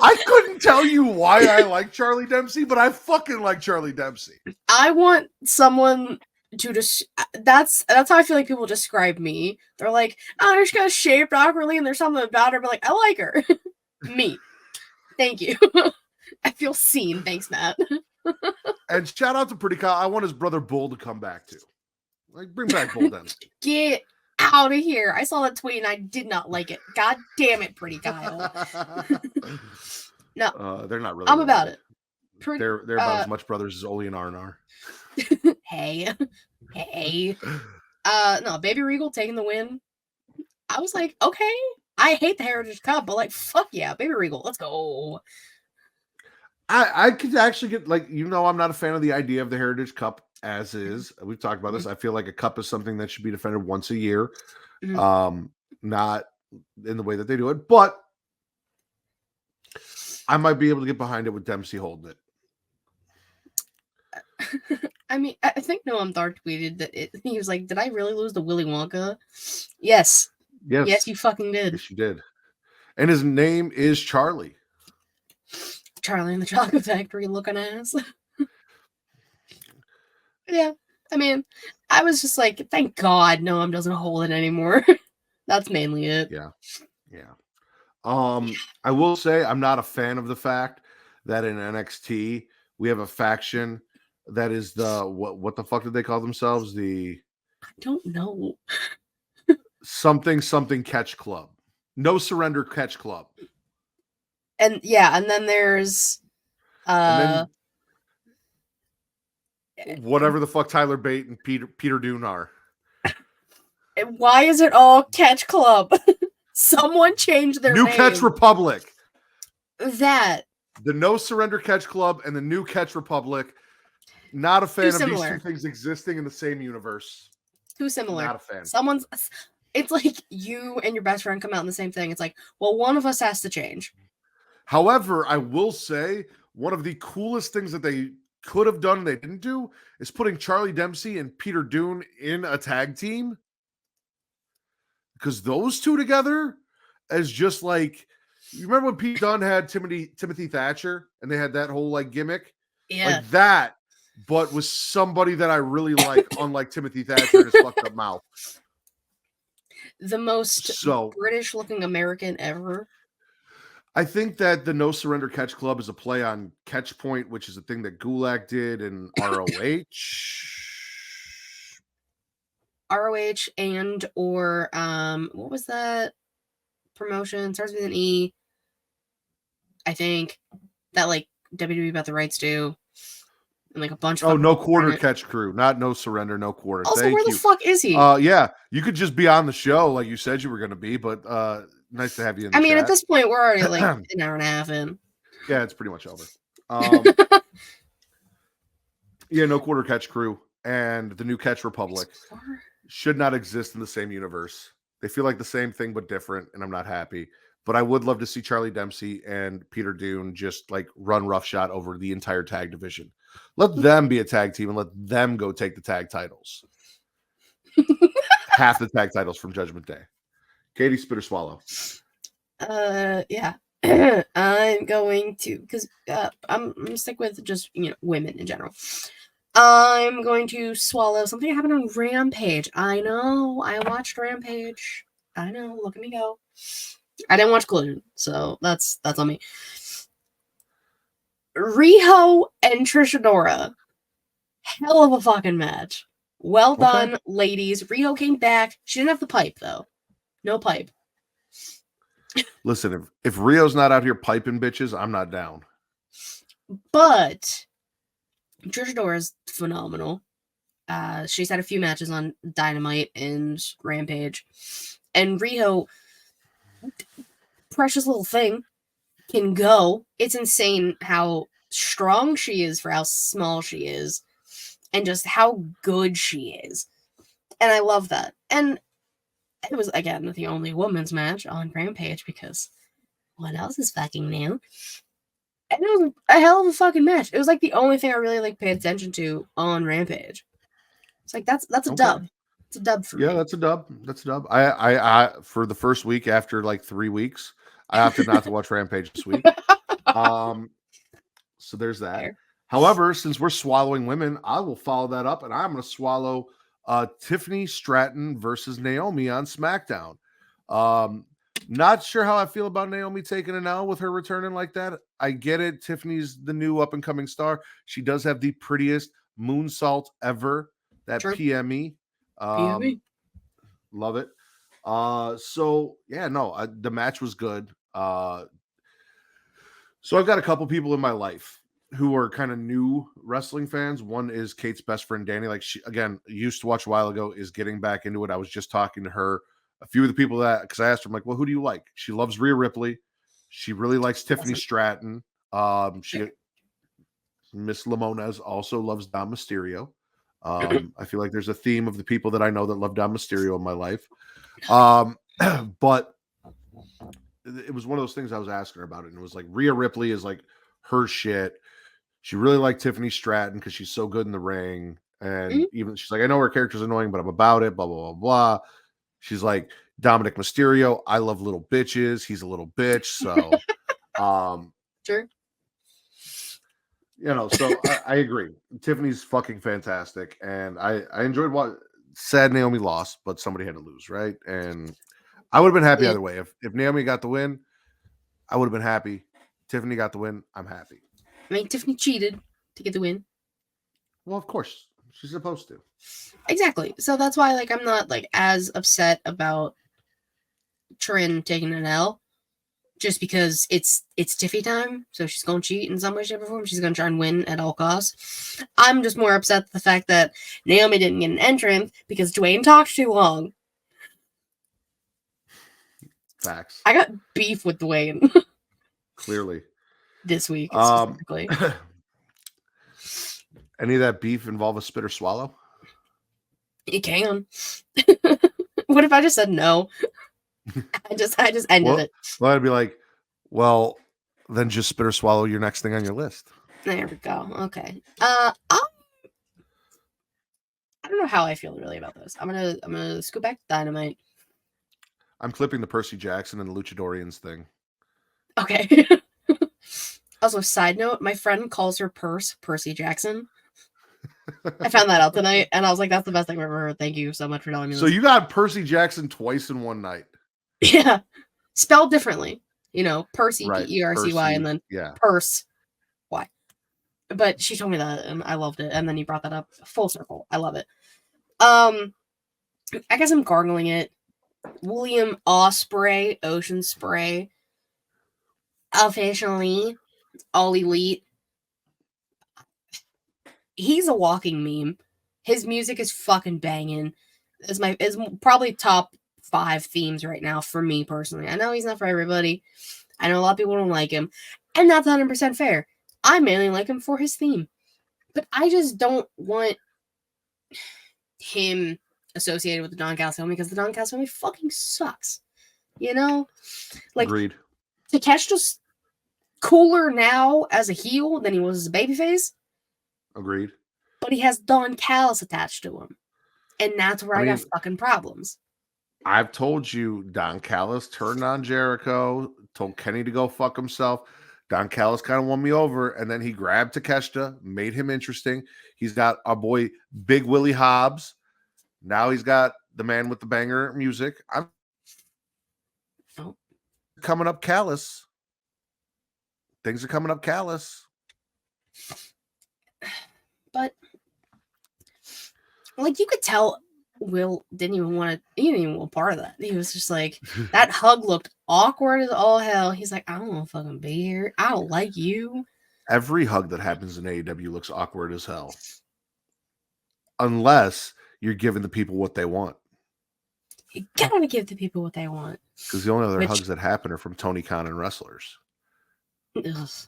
I couldn't tell you why I like Charlie Dempsey, but I fucking like Charlie Dempsey. I want someone to just that's how I feel like people describe me. They're like, oh, she's kind of shaped awkwardly and there's something about her, but like, I like her. Me. Thank you. I feel seen. Thanks, Matt. And shout out to Pretty Kyle. I want his brother Bull to come back too. Like, bring back Bull Dempsey. Get out of here. I saw that tweet and I did not like it. God damn it, Pretty Kyle. No. They're not really. I'm about it. They're about as much brothers as Oli and Arnar. Hey. No, Baby Regal taking the win. I was like, okay. I hate the Heritage Cup, but like, fuck yeah, Baby Regal, let's go. I could actually get, like, I'm not a fan of the idea of the Heritage Cup as is. We've talked about this. I feel like a cup is something that should be defended once a year. Not in the way that they do it, but I might be able to get behind it with Dempsey holding it. I mean, I think Noam Dar tweeted that he was like, did I really lose to Willy Wonka? Yes. Yes, you fucking did. Yes, you did. And his name is Charlie. Charlie in the Chocolate Factory looking ass. Yeah. I mean, I was just like, thank God Noam doesn't hold it anymore. That's mainly it. Yeah. I will say I'm not a fan of the fact that in NXT we have a faction that is the what the fuck did they call themselves? I don't know. something catch club. No surrender catch club. And yeah, and then there's whatever the fuck Tyler Bate and Peter Dune are. Why is it all Catch Club? Someone changed their New name. Catch Republic. That. The No Surrender Catch Club and the New Catch Republic. Not a fan of these two things existing in the same universe. Too similar. Not a fan. It's like you and your best friend come out in the same thing. It's like, well, one of us has to change. However, I will say one of the coolest things that they could have done, they didn't do, is putting Charlie Dempsey and Peter Dunne in a tag team. Because those two together as just like, you remember when Pete Dunne had Timothy Thatcher and they had that whole like gimmick? Yeah. Like that, but with somebody that I really like, unlike Timothy Thatcher and his fucked up mouth. The most British looking American ever. I think that the No Surrender Catch Club is a play on Catch Point, which is a thing that Gulak did in ROH. ROH and or what was that promotion? Starts with an E. I think that like WWE about the rights to, and like a bunch of No Quarter Catch Crew, not No Surrender, No Quarter. Also, Thank where you. the fuck is he? Yeah, you could just be on the show like you said you were going to be, but nice to have you in the chat. At this point, we're already like an hour and a half in. Yeah, it's pretty much over. Yeah, No Quarter Catch Crew and the new Catch Republic should not exist in the same universe. They feel like the same thing but different, and I'm not happy. But I would love to see Charlie Dempsey and Peter Dunne just like run roughshod over the entire tag division. Let them be a tag team and let them go take the tag titles. Half the tag titles from Judgment Day. Katie, spit or swallow? Yeah. I'm going to, because I'm gonna stick with just women in general. I'm going to swallow something that happened on Rampage. I know, I watched Rampage. I know, look at me go. I didn't watch Collision, so that's on me. Riho and Trish Adora. Hell of a fucking match. Well done, ladies. Riho came back. She didn't have the pipe, though. No pipe. Listen, if Rio's not out here piping bitches, I'm not down. But Trish Adora is phenomenal. She's had a few matches on Dynamite and Rampage. And Riho, precious little thing, can go. It's insane how strong she is for how small she is. And just how good she is. And I love that. And it was, again, the only women's match on Rampage because what else is fucking new? And it was a hell of a fucking match. It was like the only thing I really like paid attention to on Rampage. It's like that's a dub. It's a dub for me. Yeah, that's a dub. That's a dub. I for the first week after like 3 weeks, I opted not to watch Rampage this week. So there's that. Fair. However, since we're swallowing women, I will follow that up, and I'm going to swallow Tiffany Stratton versus Naomi on SmackDown. Not sure how I feel about Naomi taking an L with her returning like that. I get it. Tiffany's the new up-and-coming star. She does have the prettiest moonsault ever. That True. PME. PME. Love it. So, yeah, no, the match was good. So I've got a couple people in my life who are kind of new wrestling fans. One is Kate's best friend, Danny. Like, she, again, used to watch a while ago, is getting back into it. I was just talking to her. A few of the people that, because I asked her, I'm like, well, who do you like? She loves Rhea Ripley. She really likes Tiffany Stratton. Miss Lamona's also loves Dom Mysterio. I feel like there's a theme of the people that I know that love Dom Mysterio in my life. But it was one of those things I was asking her about it. And it was like, Rhea Ripley is like her shit. She really liked Tiffany Stratton because she's so good in the ring. And even she's like, I know her character's annoying, but I'm about it, blah, blah, blah, blah. She's like, Dominic Mysterio, I love little bitches. He's a little bitch. So, sure. So I agree. Tiffany's fucking fantastic. And I enjoyed what sad Naomi lost, but somebody had to lose, right? And I would have been happy either way. If Naomi got the win, I would have been happy. Tiffany got the win, I'm happy. I mean, Tiffany cheated to get the win. Well, of course. She's supposed to. Exactly. So that's why, like, I'm not, like, as upset about Trin taking an L. Just because it's Tiffy time. So she's going to cheat in some way, shape, or form. She's going to try and win at all costs. I'm just more upset at the fact that Naomi didn't get an entrance because Dwayne talked too long. Facts. I got beef with Dwayne. Clearly. This week, specifically. Any of that beef involve a spit or swallow? It can. What if I just said no? I just ended it. Well, I'd be like, well, then just spit or swallow your next thing on your list. There we go. Okay. I don't know how I feel really about this. I'm gonna scoot back to Dynamite. I'm clipping the Percy Jackson and the Luchadorians thing. Okay. Also, side note, my friend calls her Percy Jackson. I found that out tonight, and I was like, that's the best thing I've ever heard. Thank you so much for telling me So this. you got Percy Jackson twice in one night. Yeah. Spelled differently. You know, Percy, Right. Percy, and then yeah. Purse, Y. But she told me that, and I loved it. And then you brought that up. Full circle. I love it. I guess I'm gargling it. William Ospreay, Ocean Spray. Officially, All Elite. He's a walking meme. His music is fucking banging. Is probably top 5 themes right now for me personally. I know he's not for everybody. I know a lot of people don't like him, and that's 100% fair. I mainly like him for his theme, but I just don't want him associated with the Don Callis family because the Don Callis family fucking sucks. You know, like Agreed. Takeshita's cooler now as a heel than he was as a babyface. Agreed. But he has Don Callis attached to him, and that's where I got fucking problems. I've told you, Don Callis turned on Jericho, told Kenny to go fuck himself. Don Callis kind of won me over, and then he grabbed Takeshita, made him interesting. He's got our boy Big Willie Hobbs. Now he's got the man with the banger music. I'm coming up Callis. Things are coming up Callis. But like you could tell Will didn't even want part of that. He was just like, that hug looked awkward as all hell. He's like, I don't want to fucking be here. I don't like you. Every hug that happens in AEW looks awkward as hell. Unless you're giving the people what they want. You gotta give the people what they want. Because the only other hugs that happen are from Tony Khan and wrestlers. Gross.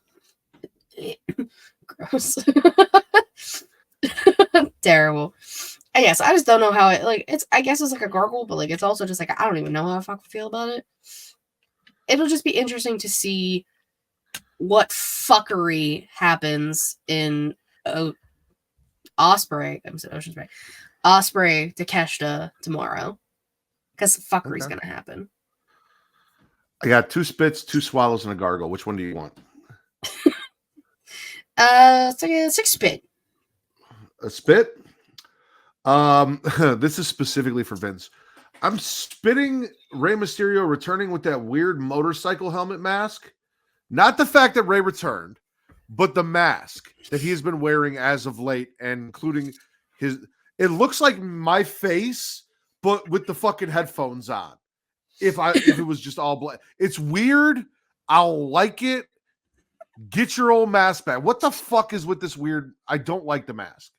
Terrible. I guess I just don't know how it I guess it's like a gargle, but like it's also just like I don't even know how I fucking feel about it. It'll just be interesting to see what fuckery happens in Ospreay. I'm sorry, Ocean Spray. Ospreay to Takeshita tomorrow. Because fuckery's gonna happen. I got 2 spits, 2 swallows, and a gargle. Which one do you want? It's like a 6 spit. A spit? This is specifically for Vince. I'm spitting Rey Mysterio returning with that weird motorcycle helmet mask. Not the fact that Rey returned, but the mask that he's been wearing as of late, and including his. It looks like my face, but with the fucking headphones on. If it was just all black, it's weird. I'll like it. Get your old mask back. What the fuck is with this weird? I don't like the mask.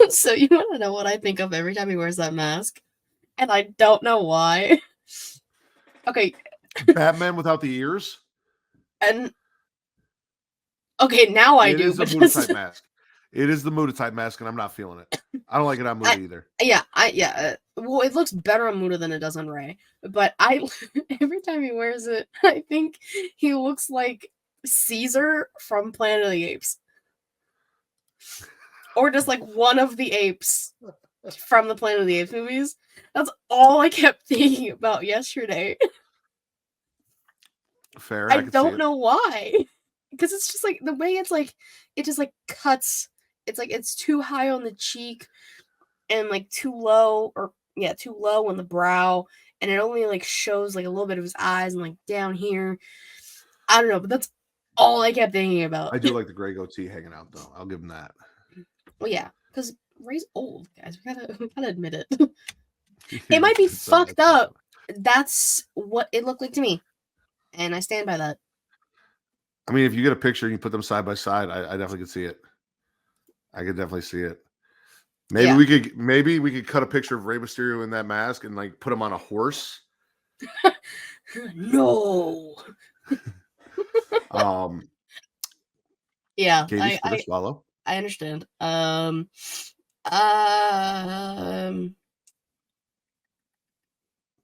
So you want to know what I think of every time he wears that mask? And I don't know why. Okay. Batman without the ears? And okay, now I do. It is a Muda type mask. It is the Muda type mask, and I'm not feeling it. I don't like it on Muda either. Well, it looks better on Muda than it does on Rey. But every time he wears it, I think he looks like Caesar from Planet of the Apes. Or just like one of the apes from the Planet of the Apes movies. That's all I kept thinking about yesterday. Fair. I don't know why. Because it's just like the way it's like it just like cuts. It's like it's too high on the cheek and like too low on the brow, and it only like shows like a little bit of his eyes and like down here. I don't know, but that's all I kept thinking about. I do like the gray goatee hanging out though. I'll give him that. Well, yeah, because Ray's old, guys. We gotta admit it. It might be fucked up. That's what it looked like to me, and I stand by that. I mean, if you get a picture and you put them side by side, I definitely could see it. I could definitely see it. Maybe we could cut a picture of Rey Mysterio in that mask and like put him on a horse. No. Yeah, Katie, I swallow. I understand. What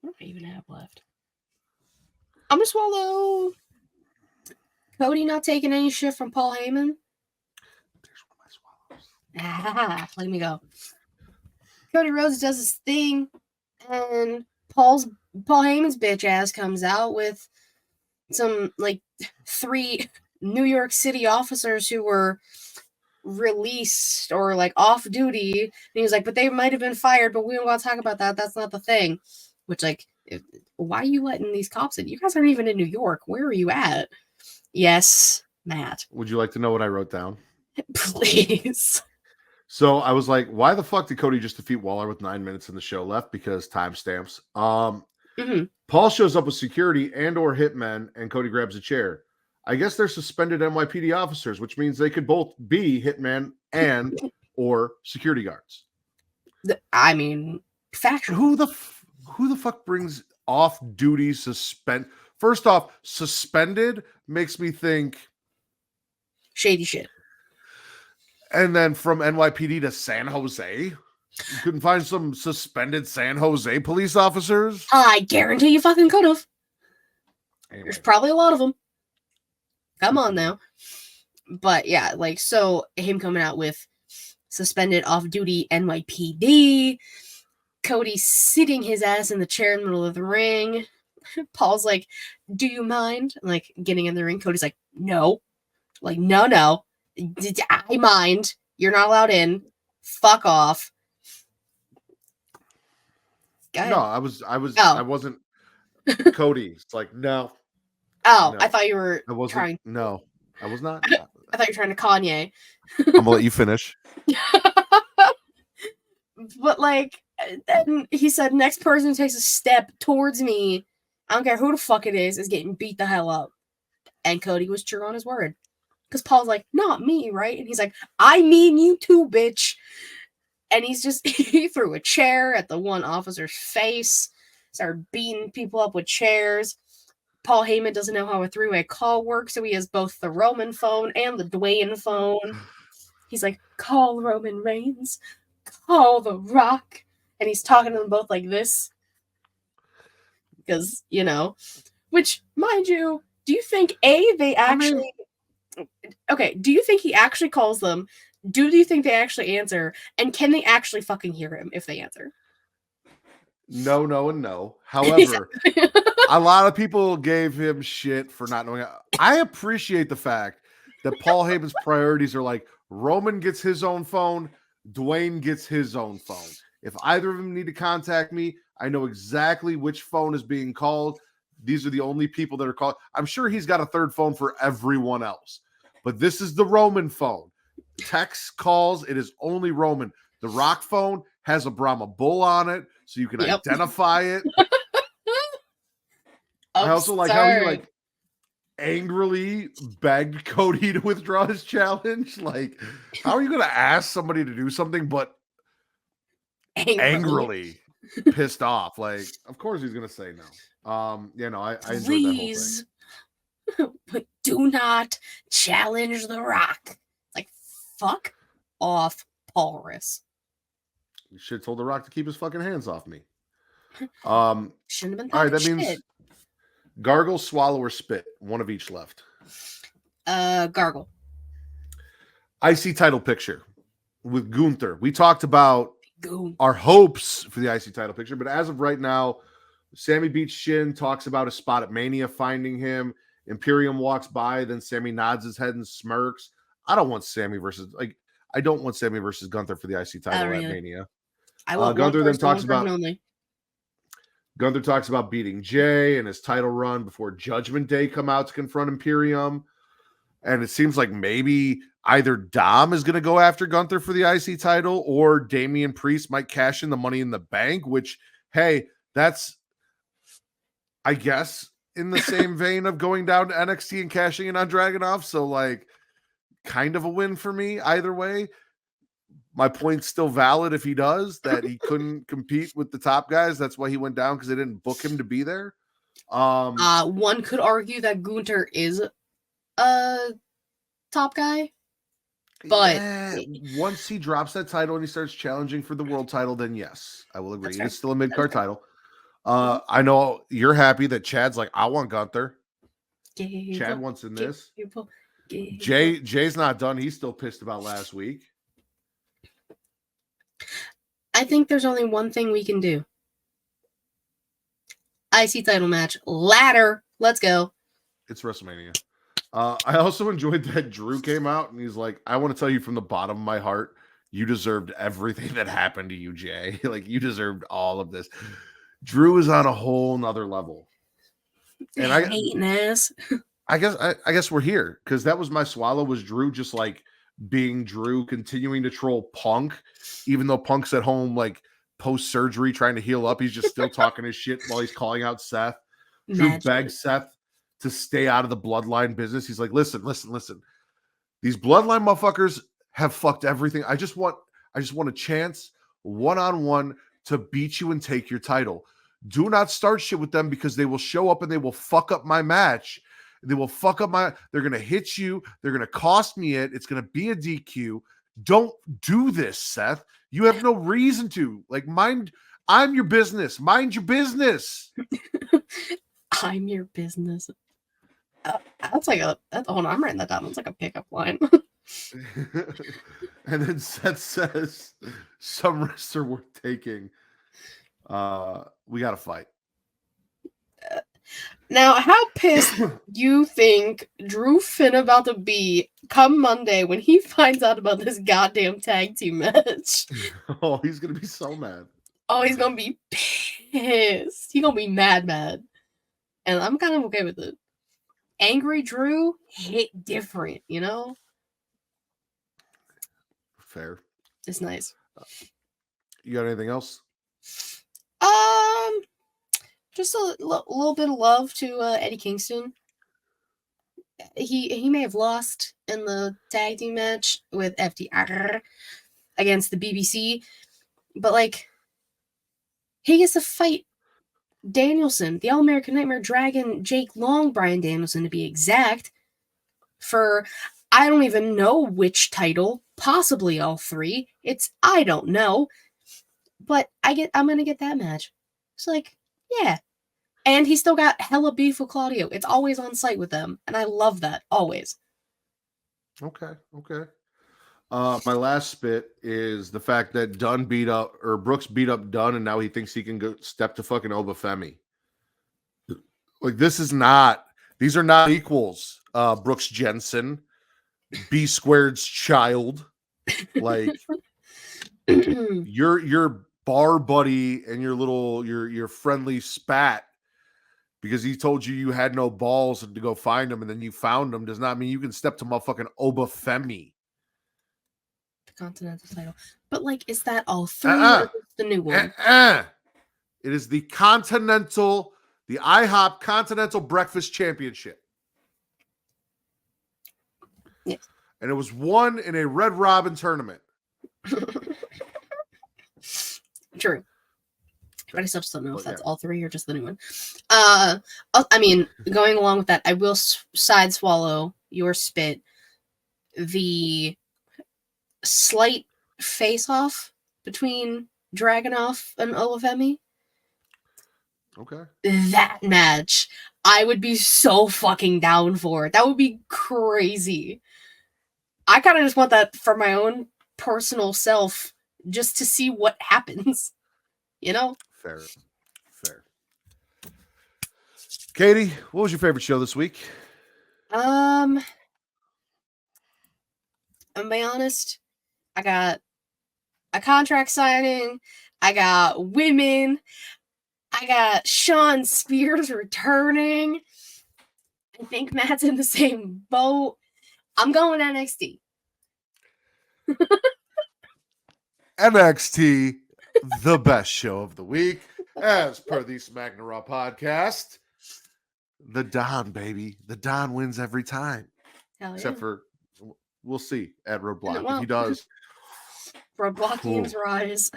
do I even have left? I'm gonna swallow Cody not taking any shit from Paul Heyman? There's one of my swallows. Let me go. Cody Rhodes does his thing, and Paul Heyman's bitch ass comes out with some like 3 New York City officers who were released or like off duty. And he was like, but they might have been fired, but we don't want to talk about that. That's not the thing. Which, like, why are you letting these cops in? You guys aren't even in New York. Where are you at? Yes, Matt. Would you like to know what I wrote down? Please. So I was like, why the fuck did Cody just defeat Waller with 9 minutes in the show left? Because timestamps. Paul shows up with security and or hitmen, and Cody grabs a chair. I guess they're suspended NYPD officers, which means they could both be hitmen and or security guards. I mean, factual. Who the fuck brings off-duty suspend? First off, suspended makes me think shady shit. And then from NYPD to San Jose, you couldn't find some suspended San Jose police officers? I guarantee you fucking could have. Anyway. There's probably a lot of them. Come on now. But yeah, like, so him coming out with suspended off-duty NYPD, Cody sitting his ass in the chair in the middle of the ring. Paul's like, do you mind? Like, getting in the ring. Cody's like, no. Like, no. I mind. You're not allowed in. Fuck off. No, I wasn't Cody. It's like, no. Oh, No. I thought you were trying. No, I was not. I thought you were trying to Kanye. I'm gonna let you finish. But like, then he said, next person who takes a step towards me, I don't care who the fuck it is getting beat the hell up. And Cody was true on his word. Because Paul's like, not me, right? And he's like, I mean you too, bitch. And he threw a chair at the one officer's face, started beating people up with chairs. Paul Heyman doesn't know how a 3-way call works, so he has both the Roman phone and the Dwayne phone. He's like, call Roman Reigns, call The Rock. And he's talking to them both like this. Because, which, mind you, do you think, they actually... Okay, do you think he actually calls them? Do you think they actually answer? And can they actually fucking hear him if they answer? No, and no. However, a lot of people gave him shit for not knowing. I appreciate the fact that Paul Heyman's priorities are like, Roman gets his own phone, Dwayne gets his own phone. If either of them need to contact me, I know exactly which phone is being called. These are the only people that are called. I'm sure he's got a third phone for everyone else. But this is the Roman phone. Text calls, it is only Roman. The Rock phone has a Brahma Bull on it, so you can identify it. I also like how he like angrily begged Cody to withdraw his challenge. Like, how are you going to ask somebody to do something but angrily pissed off? Like, of course he's going to say no. I enjoyed that whole thing. But do not challenge The Rock. Like, fuck off, Paulus. You should have told The Rock to keep his fucking hands off me. Shouldn't have been. All right, that means gargle, swallow, or spit. One of each left. Gargle. IC title picture with Gunther. We talked about our hopes for the IC title picture, but as of right now, Sammy beats Shin, talks about a spot at Mania finding him. Imperium walks by, then Sammy nods his head and smirks. I don't want Sammy versus Gunther for the IC title at Mania. Gunther then talks about Gunther talks about beating Jay and his title run before Judgment Day come out to confront Imperium. And it seems like maybe either Dom is going to go after Gunther for the IC title or Damian Priest might cash in the Money in the Bank, which, hey, that's, I guess, in the same vein of going down to NXT and cashing in on Dragunov. So, like, kind of a win for me either way. My point's still valid if he does, that he couldn't compete with the top guys. That's why he went down, because they didn't book him to be there. One could argue that Gunther is a top guy. But once he drops that title and he starts challenging for the world title, then yes, I will agree. It's still a mid-card title. I know you're happy that Chad's like, I want Gunther. Chad wants in this. Gable. Jay's not done. He's still pissed about last week. I think there's only one thing we can do. IC title match. Ladder. Let's go. It's WrestleMania. I also enjoyed that Drew came out and he's like, I want to tell you from the bottom of my heart, you deserved everything that happened to you, Jay. Like, you deserved all of this. Drew is on a whole nother level. And I guess we're here because that was my swallow, was Drew just like being Drew, continuing to troll Punk, even though Punk's at home like post-surgery trying to heal up. He's just still talking his shit while he's calling out Seth. Drew begs Seth to stay out of the bloodline business. He's like, listen. These bloodline motherfuckers have fucked everything. I just want a chance one-on-one to beat you and take your title. Do not start shit with them because they will show up and they will fuck up my match. They will fuck up they're going to hit you. They're going to cost me it. It's going to be a DQ. Don't do this, Seth. You have no reason to. Like, I'm your business. Mind your business. I'm your business. That's like hold on, I'm writing that down. That's like a pickup line. And then Seth says, some risks are worth taking. We got to fight. Now, how pissed do you think Drew Finn about to be come Monday when he finds out about this goddamn tag team match? Oh, he's going to be so mad. Oh, he's going to be pissed. He's going to be mad. And I'm kind of okay with it. Angry Drew hit different, you know? Fair. It's nice. You got anything else? Just a little bit of love to Eddie Kingston. He may have lost in the tag team match with FTR against the BBC, but like he gets to fight Danielson, the All-American Nightmare Dragon, Jake Long, Bryan Danielson to be exact, for I don't even know which title, possibly all three. I don't know, but I'm gonna get that match. It's like, yeah. And he still got hella beef with Claudio. It's always on site with them. And I love that. Always. Okay. My last spit is the fact that Brooks beat up Dunn, and now he thinks he can go step to fucking Obafemi. Like, these are not equals. Brooks Jensen, B Squared's child. Like, your bar buddy and your friendly spat because he told you had no balls to go find him and then you found him does not mean you can step to motherfucking Obafemi. The Continental title. But like, is that all three or is the new one? It is the IHOP Continental Breakfast Championship. Yes. And it was won in a Red Robin tournament. True. But I still don't know if that's all three or just the new one. I mean, going along with that, I will side swallow your spit. The slight face-off between Dragunov and Obafemi. Okay. That match, I would be so fucking down for. That would be crazy. I kind of just want that for my own personal self, just to see what happens. You know? Fair. Katie, what was your favorite show this week? I'm be honest, I got a contract signing, I got women, I got Sean Spears returning. I think Matt's in the same boat. I'm going NXT. NXT, the best show of the week, as per the Smackin It Raw podcast. The Don, baby. The Don wins every time. Hell Except yeah. for, we'll see at Roadblock. Well, if he does. Roadblock games rise.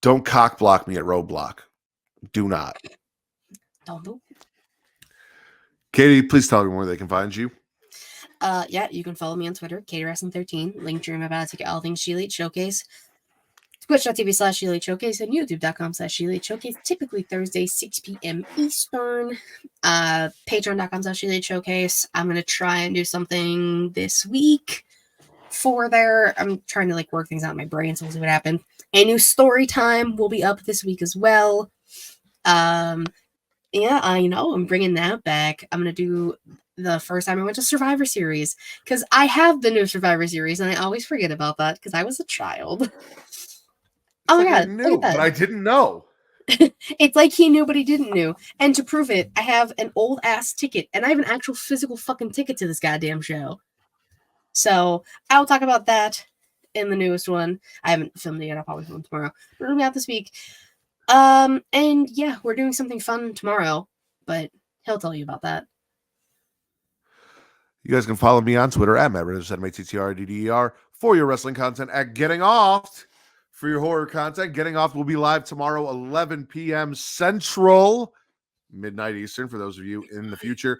Don't cock block me at Roadblock. Do not. Don't do. Katie, please tell everyone where they can find you. Yeah, you can follow me on Twitter, KatieWrestling13. Link to my about to get all things She Elite Showcase. Twitch.tv/Elite Showcase and YouTube.com/Elite Showcase, typically Thursday, 6 p.m. Eastern. Patreon.com/Elite Showcase. I'm going to try and do something this week for there. I'm trying to like work things out in my brain, so we'll see what happens. A new story time will be up this week as well. Yeah, I know. I'm bringing that back. I'm going to do the first time I went to Survivor Series because I have the new Survivor Series and I always forget about that because I was a child. Oh my God, I knew, look at that. but I didn't know. It's like he knew, but he didn't know. And to prove it, I have an old ass ticket and I have an actual physical fucking ticket to this goddamn show. So I'll talk about that in the newest one. I haven't filmed it yet. I'll probably film it tomorrow. But it'll be out this week. And yeah, we're doing something fun tomorrow, but he'll tell you about that. You guys can follow me on Twitter at MattRidders, for your wrestling content at Getting Off. For your horror content, Getting Off will be live tomorrow, 11 p.m. Central, midnight Eastern, for those of you in the future,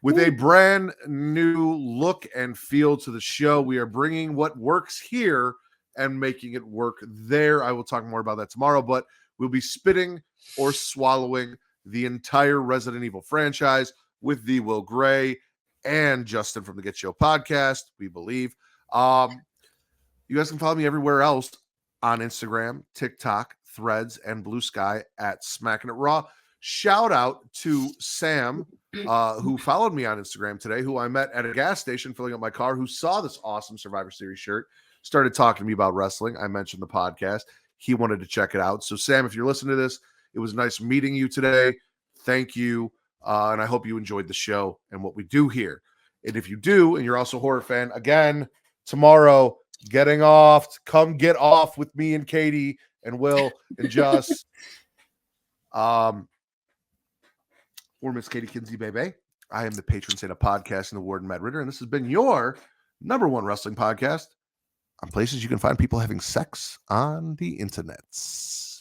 with a brand new look and feel to the show. We are bringing what works here and making it work there. I will talk more about that tomorrow, but we'll be spitting or swallowing the entire Resident Evil franchise with the Will Gray and Justin from the Get Show podcast, we believe. You guys can follow me everywhere else on Instagram, TikTok, Threads, and Blue Sky at Smackin It Raw. Shout out to Sam, who followed me on Instagram today, who I met at a gas station filling up my car, who saw this awesome Survivor Series shirt, started talking to me about wrestling. I mentioned the podcast. He wanted to check it out. So, Sam, if you're listening to this, it was nice meeting you today. Thank you. And I hope you enjoyed the show and what we do here. And if you do, and you're also a horror fan, again, tomorrow, Getting Off. Come get off with me and Katie and Will and Just. We're Miss Katie Kinsey, baby. I am the patron saint of podcasting, the Warden Matt Ritter, and this has been your #1 wrestling podcast on places you can find people having sex on the internets.